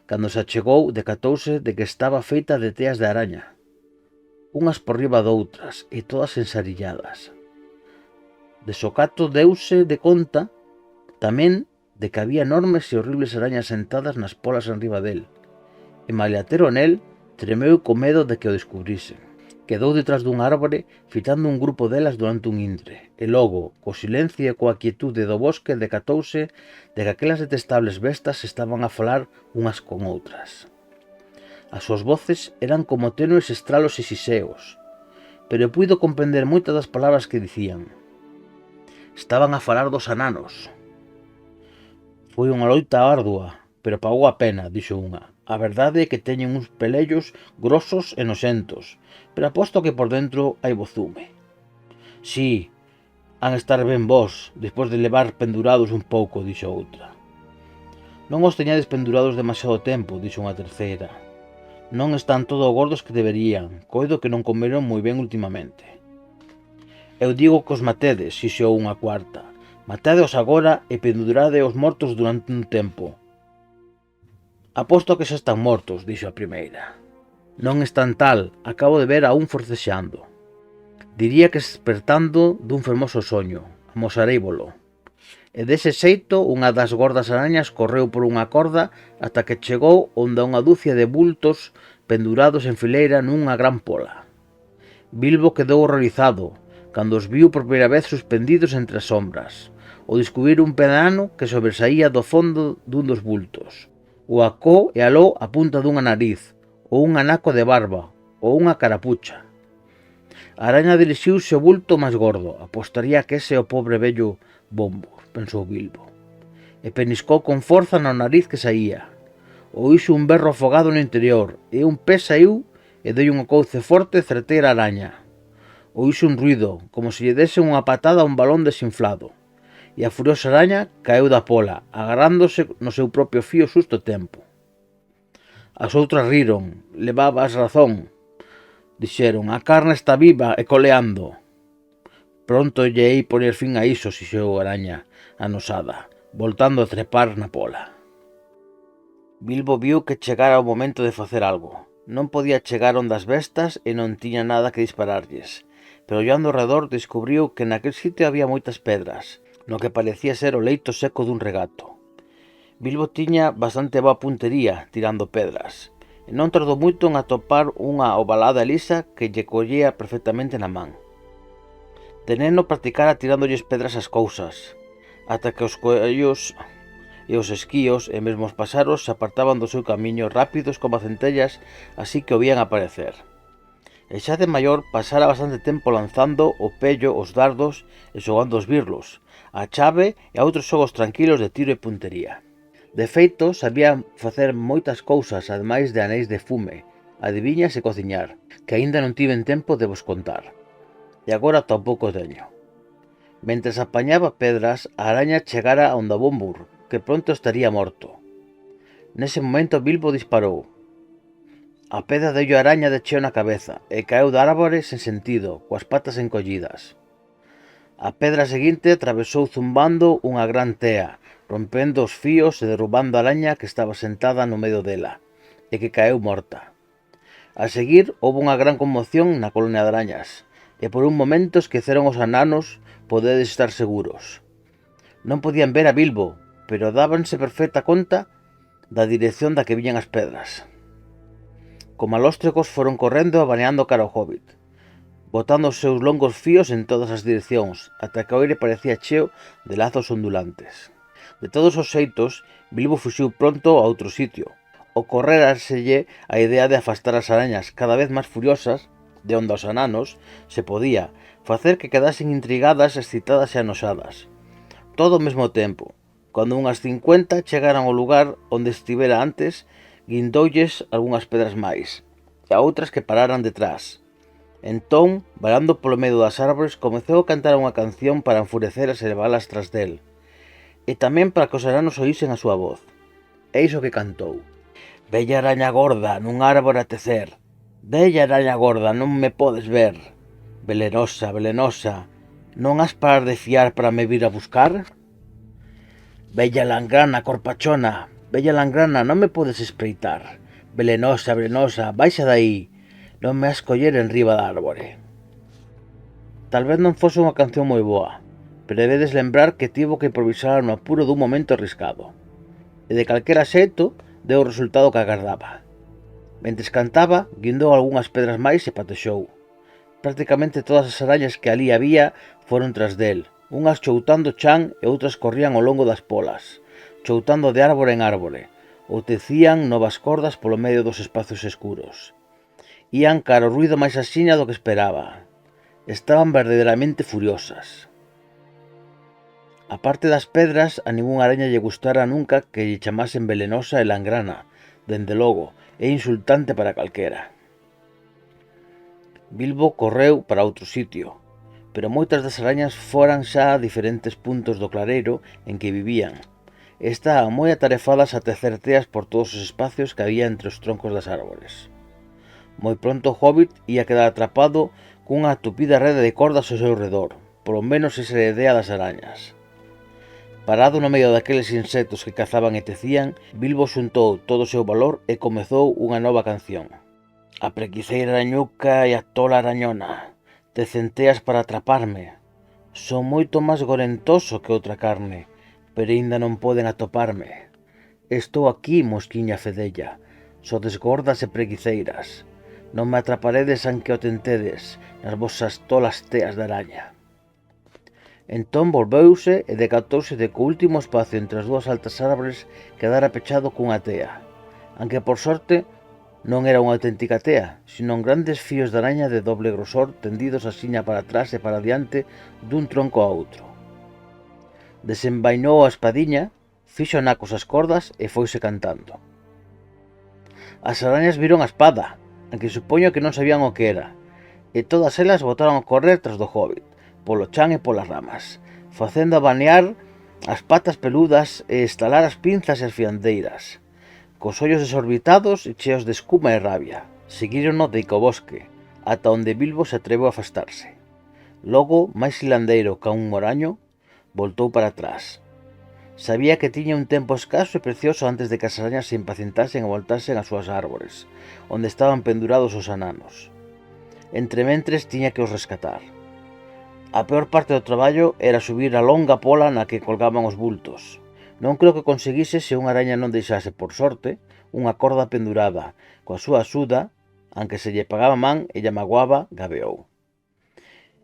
Cando se achegou, decatouse de que estaba feita de teas de araña, unhas por riba doutras e todas ensarilladas. De socato deuse de conta tamén de que había enormes e horribles arañas sentadas nas polas enriba del, e maliatero nel tremeu co medo de que o descubrisen. Quedou detrás dun árbore fitando un grupo delas durante un intre, e logo, co silencio e coa quietude do bosque, decatouse de que aquelas detestables bestas estaban a falar unhas con outras. As súas voces eran como tenues estralos e siseos, pero puido comprender moitas das palabras que dicían. Estaban a falar dos ananos. Foi unha loita ardua, pero pagou a pena, dixo unha. A verdade é que teñen uns pelellos grosos e noxentos, pero aposto que por dentro hai bozume. Si, han estar ben vós, despois de levar pendurados un pouco, dixo outra. Non os teñades pendurados demasiado tempo, dixo unha terceira. Non están todo gordos que deberían, coido que non comeron moi ben ultimamente. Eu digo que os matedes, xixou unha cuarta. Matedeos agora e pendurade os mortos durante un tempo. Aposto que xa están mortos, dixo a primeira. Non están tal, acabo de ver a un forcexeando. Diría que despertando dun fermoso soño, amosareívolo. E dese xeito unha das gordas arañas correu por unha corda ata que chegou onde unha dúcia de bultos pendurados en fileira nunha gran pola. Bilbo quedou horrorizado cando os viu por primeira vez suspendidos entre as sombras, o descubrir un pedano que sobresaía do fondo dun dos bultos, o acó e aló a punta dunha nariz, ou un anaco de barba, ou unha carapucha. A araña dirixiuse ao bulto máis gordo, apostaría que ese é o pobre vello Bombur, pensou Bilbo, e peniscou con forza na nariz que saía. Oíxe un berro afogado no interior, e un pé saiu e dei un couce forte e certeira a araña. Oíxe un ruido, como se lle dese unha patada a un balón desinflado, e a furiosa araña caeu da pola, agarrándose no seu propio fío xusto tempo. As outras riron. Levabas razón, dixeron, a carne está viva e coleando. Pronto lle hei poñer fin a iso, xixou a araña anosada, voltando a trepar na pola. Bilbo viu que chegara o momento de facer algo. Non podía chegar onde as bestas e non tiña nada que dispararlles, pero ollando ao redor descubriu que naquel sitio había moitas pedras, no que parecía ser o leito seco dun regato. Bilbo tiña bastante boa puntería tirando pedras, e non tardou moito en atopar unha ovalada lisa que lle collía perfectamente na man. De neno practicara tirándolles pedras ás cousas, ata que os coellos e os esquíos e mesmo os paxaros se apartaban do seu camiño rápidos como centellas así que o vían aparecer. E xa de maior pasara bastante tempo lanzando o pello, os dardos e xogando os birlos, a chave e a outros xogos tranquilos de tiro e puntería. De feito, sabía facer moitas cousas ademais de anéis de fume, adiviñas e cociñar, que aínda non tiven tempo de vos contar. E agora tampouco teño. Mentres apañaba pedras, a araña chegara a onde o Bombur, que pronto estaría morto. Nese momento Bilbo disparou. A pedra deulle a araña de cheo na cabeza e caeu da árbore sen sentido, coas patas encollidas. A pedra seguinte atravesou zumbando unha gran tea, rompendo os fíos e derrubando a araña que estaba sentada no medio dela, e que caeu morta. A seguir, houve unha gran conmoción na colonia de arañas, e por un momento esqueceron os ananos podedes estar seguros. Non podían ver a Bilbo, pero dábanse perfecta conta da dirección da que viñan as pedras. Como alóstregos foron correndo e baneando cara ao Hobbit, botando os seus longos fíos en todas as direccións, ata que o aire parecía cheo de lazos ondulantes. De todos os xeitos, Bilbo fuxiu pronto a outro sitio. Ocorréraselle a idea de afastar as arañas cada vez máis furiosas de onde os ananos se podía facer que quedasen intrigadas, excitadas e anoxadas. Todo ao mesmo tempo. Cando unhas 50 chegaran ao lugar onde estivera antes, guindoulles algunhas pedras máis, e a outras que pararan detrás. Entón, valando polo medio das árbores, comezou a cantar unha canción para enfureceras e levalas tras del, e tamén para que os ananos oísen a súa voz. E iso que cantou: Bella araña gorda, nun árbore a tecer, bella araña gorda, non me podes ver, velenosa, velenosa, non has parar de fiar para me vir a buscar? Bella langrana, corpachona, bella langrana, non me podes espreitar, velenosa, velenosa, baixa dai, non me has coller en riba da árbore. Tal vez non fose unha canción moi boa, pero debedes lembrar que tivo que improvisar no apuro dun momento arriscado, e de calquera xeito deu o resultado que agardaba. Mentres cantaba, guindou algunhas pedras máis e patexou. Prácticamente todas as arañas que ali había foron tras del, unhas choutando chan e outras corrían ao longo das polas, choutando de árbore en árbore, ou tecían novas cordas polo medio dos espacios escuros. Ían cara ao ruido máis axiña do que esperaba. Estaban verdadeiramente furiosas. A parte das pedras, a ningunha araña lle gustara nunca que lle chamasen velenosa e langrana, dende logo, é insultante para calquera. Bilbo correu para outro sitio, pero moitas das arañas foran xa a diferentes puntos do clareiro en que vivían. Estaban moi atarefadas a tecer teas por todos os espacios que había entre os troncos das árbores. Moi pronto o Hobbit ia quedar atrapado cunha tupida rede de cordas ao seu redor, polo menos esa era a idea das arañas. Parado no medio daqueles insectos que cazaban e tecían, Bilbo xuntou todo o seu valor e comezou unha nova canción. A prequiceira arañuca e a tola arañona, te centeas para atraparme. Son moito máis gorentoso que outra carne, pero aínda non poden atoparme. Estou aquí, mosquiña fedella, sodes gordas e preguiceiras. Non me atraparedes anque o tentedes nas vosas tolas teas de araña. Entón volveuse e decatouse de que o último espacio entre as dúas altas árbores quedara pechado cunha tea, aunque por sorte non era unha auténtica tea, sino grandes fíos de araña de doble grosor tendidos asiña para atrás e para diante dun tronco a outro. Desenvainou a espadiña, fixo nacos as cordas e foise cantando. As arañas viron a espada, aunque supoño que non sabían o que era, e todas elas botaron a correr tras do hobbit, polo chan e polas ramas, facendo abanear as patas peludas e estalar as pinzas e as fiandeiras, cos ollos desorbitados e cheos de escuma e rabia. Seguírono deica o bosque, ata onde Bilbo se atreveu a afastarse. Logo, máis silandeiro ca un moraño, voltou para atrás. Sabía que tiña un tempo escaso e precioso antes de que as arañas se impacientasen e voltasen ás súas árbores, onde estaban pendurados os ananos. Entrementres tiña que os rescatar. A peor parte do traballo era subir a longa pola na que colgaban os bultos. Non creo que conseguise se unha araña non deixase, por sorte, unha corda pendurada, coa súa axuda, aunque se lle pagaba man e lle magoaba, gabeou.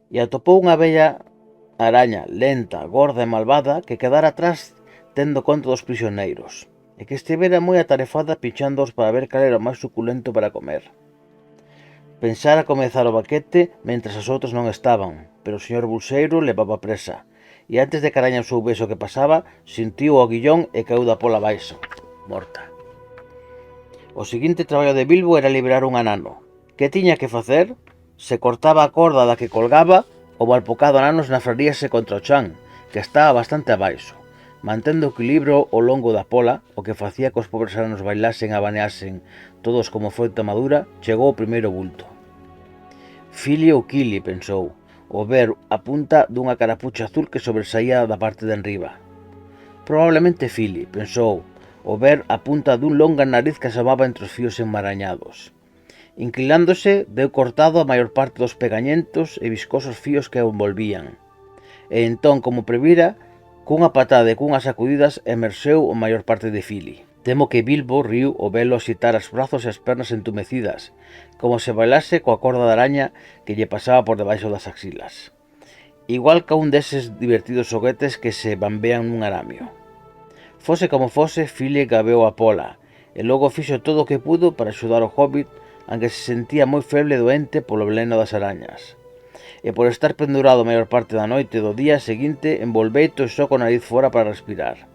E atopou unha bella araña lenta, gorda e malvada que quedara atrás tendo conta dos prisioneiros, e que estivera moi atarefada pinchándoos para ver cal era o máis suculento para comer. Pensara comezar o baquete mentras as outras non estaban, pero o señor Bulseiro levaba presa, e antes de que a araña soubese o que pasaba, sentiu o aguillón e caeu da pola abaixo, morta. O seguinte traballo de Bilbo era liberar un anano. Que tiña que facer? Se cortaba a corda da que colgaba, o balpocado anano esnafraríase contra o chan, que estaba bastante abaixo, mantendo o equilibrio ao longo da pola, o que facía que os pobres ananos bailasen e abaneasen todos como froita madura. Chegou o primeiro bulto. Fili ou Kili, pensou, ao ver a punta dunha carapucha azul que sobresaía da parte de enriba. Probablemente Fili, pensou, ao ver a punta dun longa nariz que asomaba entre os fíos enmarañados. Inclinándose, deu cortado a maior parte dos pegañentos e viscosos fíos que o envolvían. E entón, como previra, cunha patada e cunhas sacudidas emerxeu a maior parte de Fili. Temo que Bilbo riu ao velo axitar os brazos e as pernas entumecidas, como se bailase coa corda de araña que lle pasaba por debaixo das axilas. Igual que un deses divertidos xoguetes que se bambean nun aramio. Fose como fose, Fili gabeou a pola, e logo fixo todo o que pudo para axudar o hobbit, aunque se sentía moi feble e doente polo veneno das arañas. E por estar pendurado a maior parte da noite do día seguinte, envolveito e só con nariz fora para respirar.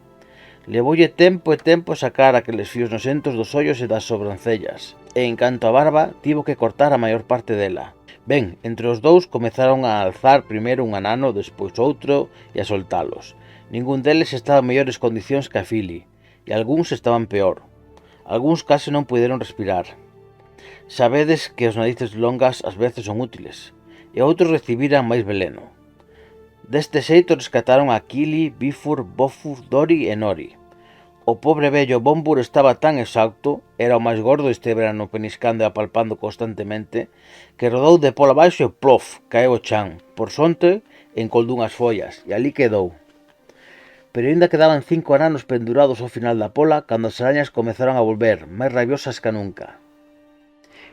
Levoulle tempo e tempo sacar aqueles fíos nosentos dos ollos e das sobrancellas, e en canto a barba, tivo que cortar a maior parte dela. Ben, entre os dous comezaron a alzar primeiro un anano, despois outro, e a soltalos. Ningún deles estaba en mellores condicións que a Fili, e algúns estaban peor. Algúns case non puderon respirar. Sabedes que os narices longas ás veces son útiles, e outros recibiran máis veleno. Deste xeito rescataron a Kili, Bifur, Bofur, Dori e Nori. O pobre vello Bombur estaba tan exausto, era o máis gordo este verano peniscando e apalpando constantemente, que rodou de pola abaixo e plof, caeu o chan, por sonte, en col dunhas follas, e ali quedou. Pero ainda quedaban 5 ananos pendurados ao final da pola cando as arañas comezaron a volver, máis rabiosas que nunca.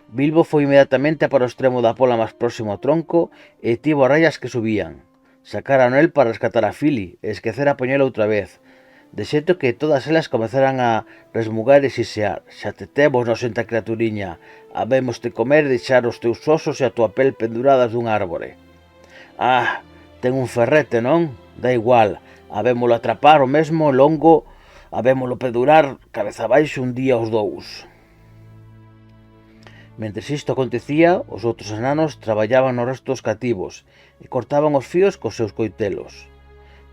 Bilbo foi inmediatamente para o extremo da pola máis próximo ao tronco e tivo as raias que subían. Sacaron el para rescatar a Fili e esquecer a poñela outra vez, de xeito que todas elas comezaran a resmugar e sisear. Xa te temos, nocenta criaturiña, habemos de comer e deixar os teus osos e a tua pel penduradas dun árbore. Ah, ten un ferrete, non? Da igual, habémolo atrapar o mesmo longo, habémolo pendurar cabeza abaixo un día os dous. Mentres isto acontecía, os outros enanos traballaban no resto dos cativos e cortaban os fíos cos seus coitelos.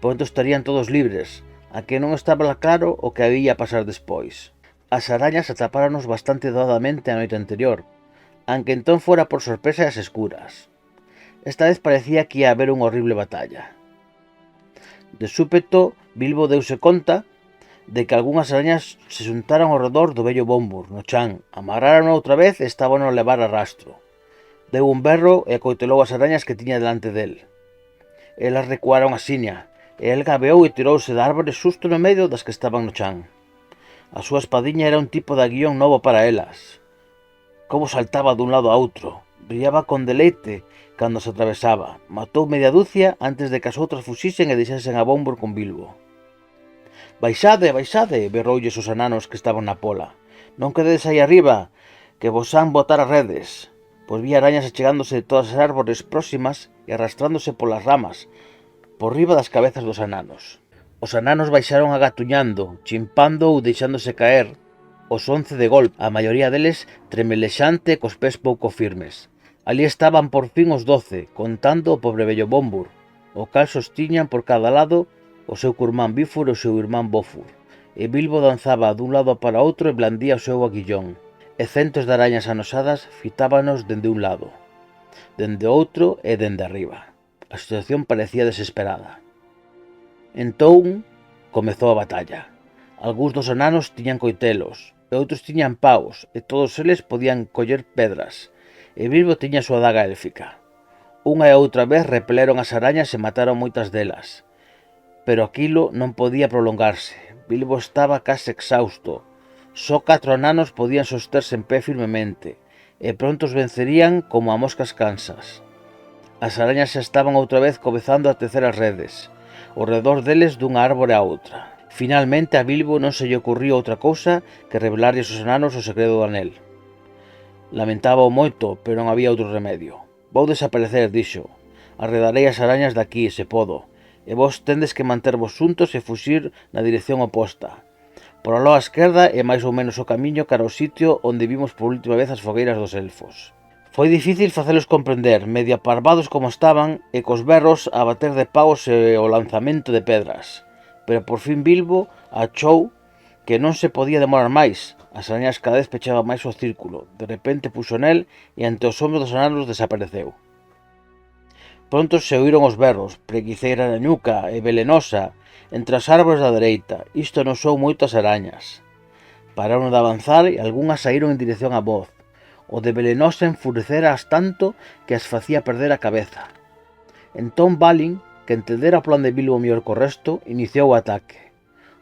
Pronto estarían todos libres, a que non estaba claro o que había a pasar despois. As arañas atrapáronos bastante doadamente a noite anterior, aunque entón fora por sorpresa e as escuras. Esta vez parecía que ia haber unha horrible batalla. De súpeto, Bilbo deuse conta de que algunhas arañas se xuntaran ao redor do vello Bombur no chan, amarraron outra vez e estaban a levar a rastro. Deu un berro e acoitelou as arañas que tiña delante del. Elas recuaron asiña, e el gabeou e tirouse da árbore xusto no medio das que estaban no chan. A súa espadiña era un tipo de aguillón novo para elas. Como saltaba dun lado a outro, brillaba con deleite cando se atravesaba. Matou media dúcia antes de que as outras fuxisen e deixasen a Bombur con Bilbo. «Baixade, baixade!» berroulles os ananos que estaban na pola. «Non quededes aí arriba, que vos han botar as redes!» Pois vi arañas achegándose de todas as árbores próximas e arrastrándose polas ramas, por riba das cabezas dos ananos. Os ananos baixaron agatuñando, chimpando ou deixándose caer, os 11 de golpe, a maioría deles tremelexante e cos pés pouco firmes. Ali estaban por fin os 12, contando o pobre vello Bombur, o cal sostiñan por cada lado o seu curmán Bifur e o seu irmán Bofur, e Bilbo danzaba dun lado para outro e blandía o seu aguillón, e centos de arañas anosadas fitábanos dende un lado, dende outro e dende arriba. A situación parecía desesperada. Entón comezou a batalla. Algúns dos ananos tiñan coitelos, e outros tiñan paus, e todos eles podían coller pedras, e Bilbo tiña a súa daga élfica. Unha e outra vez repeleron as arañas e mataron moitas delas, pero aquilo non podía prolongarse. Bilbo estaba case exhausto. Só 4 ananos podían sosterse en pé firmemente, e pronto os vencerían como a moscas cansas. As arañas xa estaban outra vez comezando a tecer as redes, ao redor deles dunha árbore a outra. Finalmente a Bilbo non se lle ocurriu outra cousa que revelarlles aos ananos o segredo do anel. Lamentábao moito, pero non había outro remedio. «Vou desaparecer», dixo. «Arredarei as arañas daqui, se podo, e vos tendes que mantervos xuntos e fuxir na dirección oposta. Por a loa esquerda é máis ou menos o camiño cara ao sitio onde vimos por última vez as fogueiras dos elfos». Foi difícil facelos comprender, medio aparvados como estaban, e cos berros a bater de paus e o lanzamento de pedras. Pero por fin Bilbo achou que non se podía demorar máis. As arañas cada vez pechaban máis o círculo. De repente puxo nel e ante os ombros dos ananos desapareceu. Pronto se oíron os berros, preguiceira nañuca e velenosa, entre as árbores da dereita. Isto nosou moito as arañas. Pararon de avanzar e algunhas saíron en dirección á voz. O de velenosa enfurecera as tanto que as facía perder a cabeza. Entón Balin, que entendera o plan de Bilbo mellor co resto, iniciou o ataque.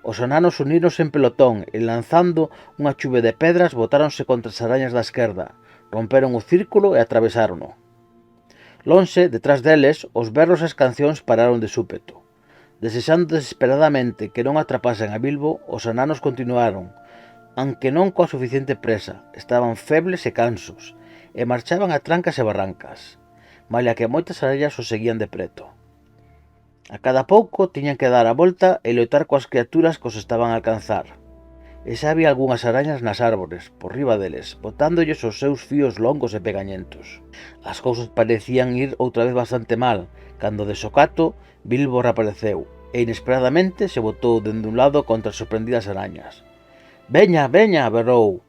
Os ananos uníronse en pelotón e lanzando unha chuve de pedras botáronse contra as arañas da esquerda, romperon o círculo e atravesárono. Lonxe, detrás deles, os berros e as cancións pararon de súpeto. Desexando desesperadamente que non atrapasen a Bilbo, os ananos continuaron, aunque non coa suficiente presa, estaban febles e cansos, e marchaban a trancas e barrancas, malia que moitas arañas os seguían de preto. A cada pouco tiñan que dar a volta e loitar coas criaturas que os estaban a alcanzar, e xa había algunhas arañas nas árbores, por riba deles, botándolles os seus fíos longos e pegañentos. As cousas parecían ir outra vez bastante mal, cando de socato Bilbo reapareceu, e inesperadamente se botou dende un lado contra as sorprendidas arañas. «Veña, veña!» berrou.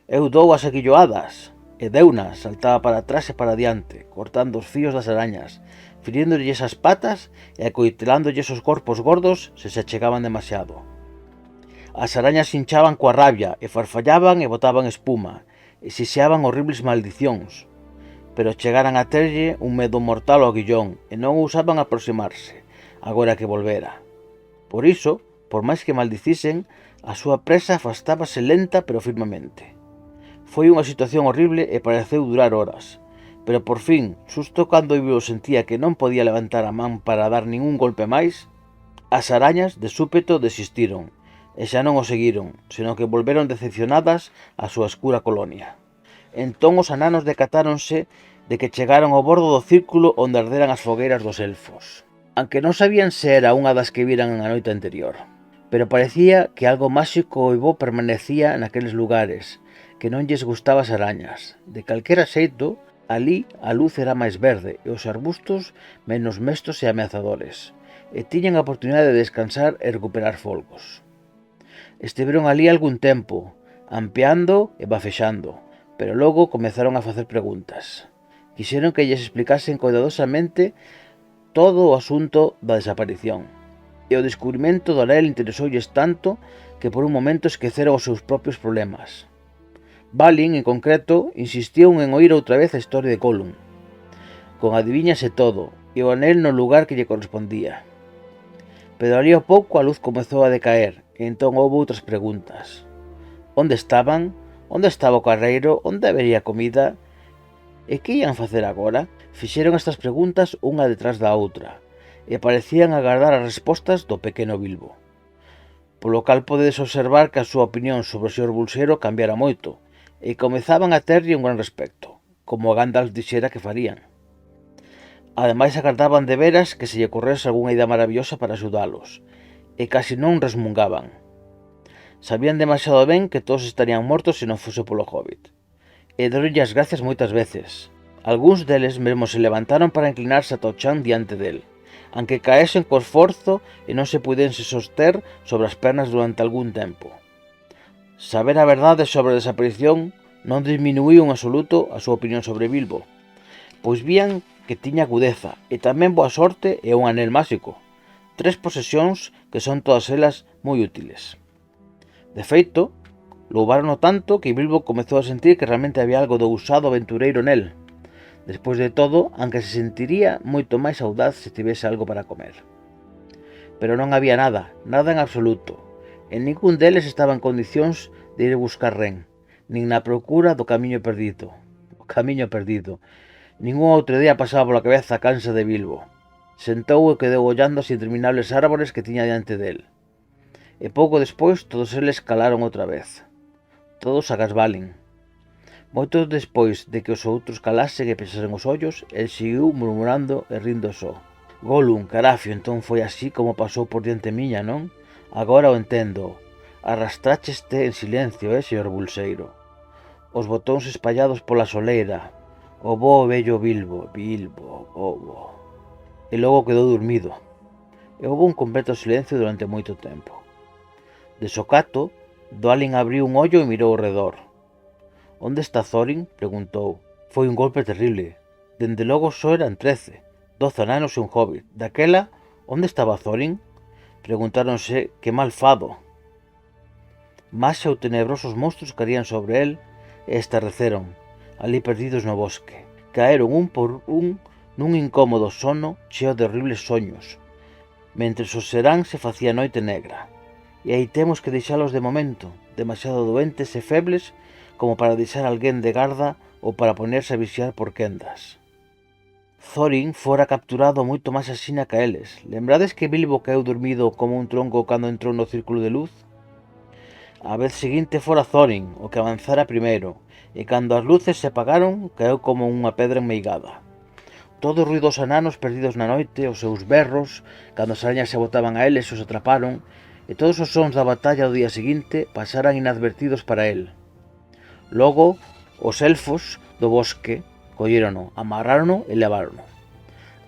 «Eu dou as aguilloadas!» E deunas, saltaba para atrás e para diante, cortando os fíos das arañas, firiéndolles as patas e acoitelándoles os corpos gordos se se achegaban demasiado. As arañas hinchaban coa rabia e farfallaban e botaban espuma, e xixeaban horribles maldicións, pero chegaran a terlle un medo mortal ao aguillón e non ousaban aproximarse, agora que volvera. Por iso, por máis que maldicisen, a súa presa afastábase lenta pero firmemente. Foi unha situación horrible e pareceu durar horas, pero por fin, xusto cando Bilbo sentía que non podía levantar a man para dar ningún golpe máis, as arañas de súpeto desistiron, e xa non o seguiron, senón que volveron decepcionadas á súa escura colonia. Entón os ananos decatáronse de que chegaron ao bordo do círculo onde arderan as fogueiras dos elfos, aunque non sabían se era unha das que viran a noite anterior. Pero parecía que algo máxico e bo permanecía naqueles lugares, que non lles gustaba as arañas. De calquera xeito, ali a luz era máis verde e os arbustos menos mestos e ameazadores, e tiñan a oportunidade de descansar e recuperar folgos. Estiveron ali algún tempo, ampeando e bafexando, pero logo comezaron a facer preguntas. Quixeron que lles explicasen cuidadosamente todo o asunto da desaparición. e o descubrimento do anel interesoulles tanto que por un momento esqueceron os seus propios problemas. Balin, en concreto, insistiu en oír outra vez a historia de Gollum, con adiviñas e todo, e o anel no lugar que lle correspondía. Pero ali a pouco a luz comezou a decaer, e entón houve outras preguntas. Onde estaban? Onde estaba o carreiro? Onde habería comida? E que ian facer agora? Fixeron estas preguntas unha detrás da outra, e parecían agardar as respostas do pequeno Bilbo. Polo cal podedes observar que a súa opinión sobre o señor Bolseiro cambiara moito, e comezaban a terlle un gran respecto, como Gandalf dixera que farían. Ademais agardaban de veras que se lle correse algunha idea maravillosa para axudalos, e casi non resmungaban. Sabían demasiado ben que todos estarían mortos se non fose polo Hobbit, e deronlle as gracias moitas veces. Algúns deles mesmo se levantaron para inclinarse ata o chan diante del, aunque caesen co esforzo e non se pudense soster sobre as pernas durante algún tempo. Saber a verdade sobre a desaparición non disminuíu en absoluto a súa opinión sobre Bilbo, pois vían que tiña agudeza e tamén boa sorte e un anel máxico, 3 posesións que son todas elas moi útiles. De feito, louvárono tanto que Bilbo comezou a sentir que realmente había algo do usado aventureiro nel. Despois de todo, aunque se sentiría moito máis audaz se tivese algo para comer. Pero non había nada, nada en absoluto. En ningún deles estaba en condicións de ir buscar ren, nin na procura do camiño perdido. O camiño perdido. Ningún outro día pasaba pola cabeza a cansa de Bilbo. Sentou e quedou ollando as interminables árbores que tiña diante del. E pouco despois todos eles calaron outra vez. Todos agás Balin. Moito despois de que os outros calasen e pesasen os ollos, el seguiu murmurando e rindo só. Gollum, carafio, entón foi así como pasou por diante miña, non? Agora o entendo. Arrastrácheste en silencio, señor Bolseiro. Os botóns espallados pola soleira. O bo vello Bilbo, bobo. E logo quedou dormido. E houve un completo silencio durante moito tempo. De socato, Dwalin abriu un ollo e mirou ao redor. «Onde está Thorin?», preguntou. Foi un golpe terrible. Dende logo só eran 13, 12 ananos e un hobbit. Daquela, onde estaba Thorin? Preguntáronse que mal fado. Máis ou tenebrosos monstros caían sobre el e estarreceron, ali perdidos no bosque. Caeron un por un nun incómodo sono cheo de horribles soños, mentres o serán se facía noite negra. E aí temos que deixalos de momento, demasiado doentes e febles como para deixar alguén de garda ou para ponerse a vixiar por quendas. Thorin fora capturado moito máis asina que eles. Lembrades que Bilbo caeu dormido como un tronco cando entrou no círculo de luz? A vez seguinte fora Thorin o que avanzara primeiro, e cando as luces se apagaron, caeu como unha pedra enmeigada. Todos os ruidos ananos perdidos na noite, os seus berros, cando as arañas se botaban a eles e os atraparon, e todos os sons da batalla do día seguinte pasaran inadvertidos para el. Logo, os elfos do bosque collérono, amarrárono e levárono.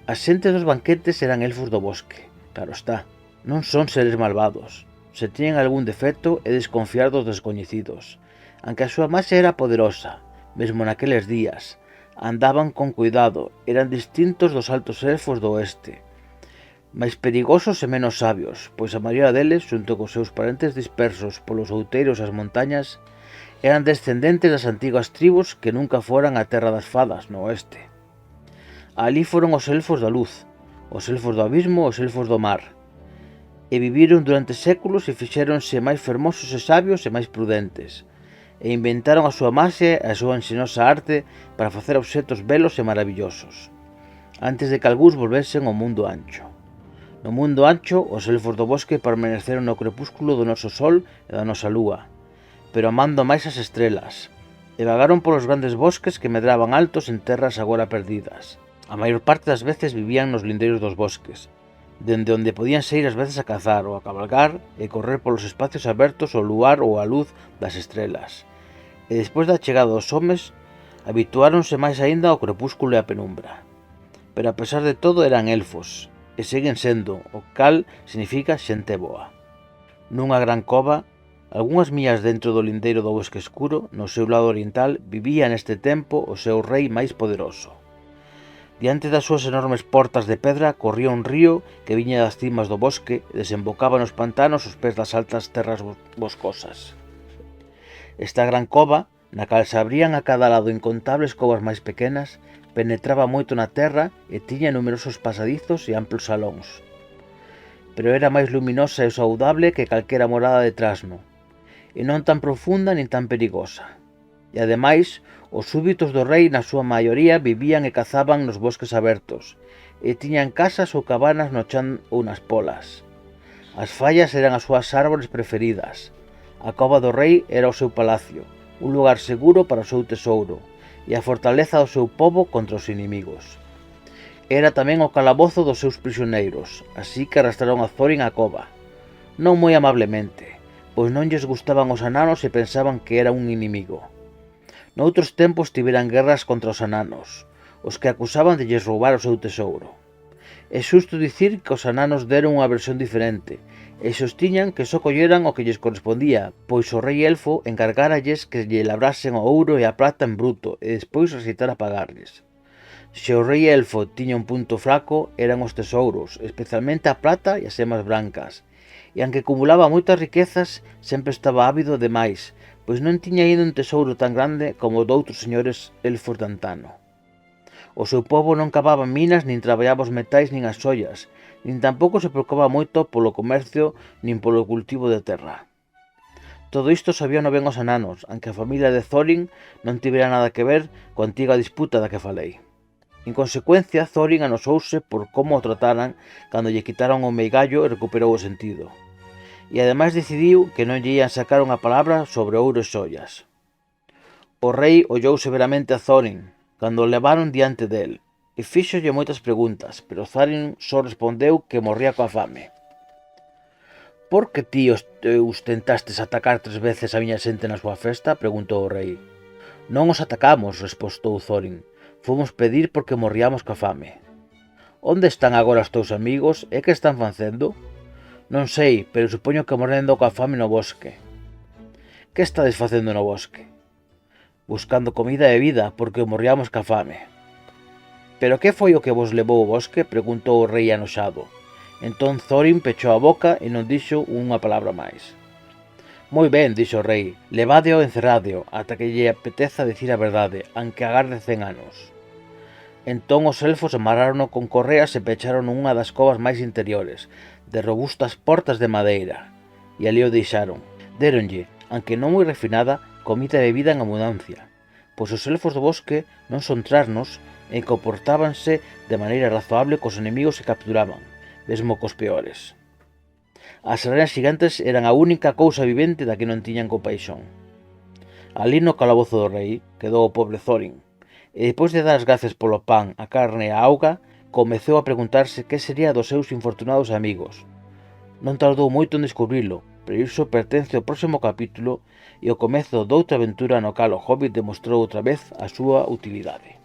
As xentes dos banquetes eran elfos do bosque, claro está, non son seres malvados. Se tiñen algún defecto é desconfiar dos descoñecidos, aunque a súa maxia era poderosa, mesmo naqueles días. Andaban con cuidado, eran distintos dos altos elfos do oeste, máis perigosos e menos sabios, pois a maioría deles, xunto cos seus parentes dispersos polos outeiros e as montañas, eran descendentes das antiguas tribus que nunca foran a terra das fadas, no oeste. Alí foron os elfos da luz, os elfos do abismo e os elfos do mar, e viviron durante séculos e fixéronse máis fermosos e sabios e máis prudentes, e inventaron a súa maxia e a súa enxenosa arte para facer obxetos belos e maravillosos, antes de que algúns volvesen ao mundo ancho. No mundo ancho, os elfos do bosque permaneceron no crepúsculo do noso sol e da nosa lúa, pero amando máis as estrelas, e vagaron polos grandes bosques que medraban altos en terras agora perdidas. A maior parte das veces vivían nos lindeiros dos bosques, dende onde podían saír ás veces a cazar ou a cabalgar e correr polos espacios abertos ao luar ou á luz das estrelas. E despois da chegada dos homes, habituáronse máis aínda ao crepúsculo e á penumbra. Pero a pesar de todo eran elfos, e seguen sendo, o cal significa xente boa. Nunha gran cova, algunhas millas dentro do lindeiro do bosque escuro, no seu lado oriental, vivía neste tempo o seu rei máis poderoso. Diante das súas enormes portas de pedra corría un río que viña das cimas do bosque e desembocaba nos pantanos aos pés das altas terras boscosas. Esta gran cova, na cal se abrían a cada lado incontables covas máis pequenas, penetraba moito na terra e tiña numerosos pasadizos e amplos salóns. Pero era máis luminosa e saudable que calquera morada de trasno, e non tan profunda nin tan perigosa. E ademais, os súbitos do rei na súa maioría vivían e cazaban nos bosques abertos, e tiñan casas ou cabanas no chan ou nas polas. As fallas eran as súas árbores preferidas. A cova do rei era o seu palacio, un lugar seguro para o seu tesouro, e a fortaleza do seu pobo contra os inimigos. Era tamén o calabozo dos seus prisioneiros, así que arrastraron a Thorin á cova. Non moi amablemente, pois non lles gustaban os ananos e pensaban que era un inimigo. Noutros tempos tiveran guerras contra os ananos, os que acusaban de lles roubar o seu tesouro. É xusto dicir que os ananos deron unha versión diferente, e sostiñan que só colleran o que lles correspondía, pois o rei elfo encargáralles que lle labrasen o ouro e a plata en bruto e despois recitara pagarles. Se o rei elfo tiña un punto fraco eran os tesouros, especialmente a plata e as semas brancas, e aunque acumulaba moitas riquezas, sempre estaba ávido de máis, pois non tiña ido un tesouro tan grande como o doutros señores elfos de antano. O seu pobo non cavaba minas nin traballaba os metais nin as ollas, nin tampouco se preocupaba moito polo comercio nin polo cultivo de terra. Todo isto sabíano ben os ananos, aunque a familia de Thorin non tivera nada que ver coa antiga disputa da que falei. En consecuencia, Thorin anosouse por como o trataran cando lle quitaron o meigallo e recuperou o sentido. E ademais decidiu que non lle ian sacar unha palabra sobre ouro e xollas. O rei ollou severamente a Thorin cando o levaron diante del e fíxolle moitas preguntas, pero Thorin só respondeu que morría coa fame. «Por que ti os teus tentastes atacar 3 veces a miña xente na súa festa?» preguntou o rei. «Non os atacamos», respostou Thorin. «Fomos pedir porque morríamos coa fame». «Onde están agora os teus amigos e que están facendo?» «Non sei, pero supoño que morrendo coa fame no bosque». «Que estades facendo no bosque?» «Buscando comida e vida, porque morríamos coa fame». «Pero que foi o que vos levou ao bosque?» preguntou o rei anoxado. Entón Thorin pechou a boca e non dixo unha palabra máis. «Moi ben», dixo o rei, «levádeo e encerrádeo, ata que lle apeteza dicir a verdade, aunque agarde 100 anos». Entón os elfos amarrárono con correas e pecharon unha das covas máis interiores, de robustas portas de madeira, e ali o deixaron. Déronlle, aunque non moi refinada, comida e bebida en abundancia, pois os elfos do bosque non son trasnos e comportábanse de maneira razoable cos enemigos que capturaban, mesmo cos peores. As arañas gigantes eran a única cousa vivente da que non tiñan compaixón. Ali no calabozo do rei quedou o pobre Thorin, e depois de dar as gracias polo pan, a carne e a auga, comezou a preguntarse que sería dos seus infortunados amigos. Non tardou moito en descubrilo, pero iso pertence ao próximo capítulo e o comezo doutra aventura no cal o Hobbit demostrou outra vez a súa utilidade.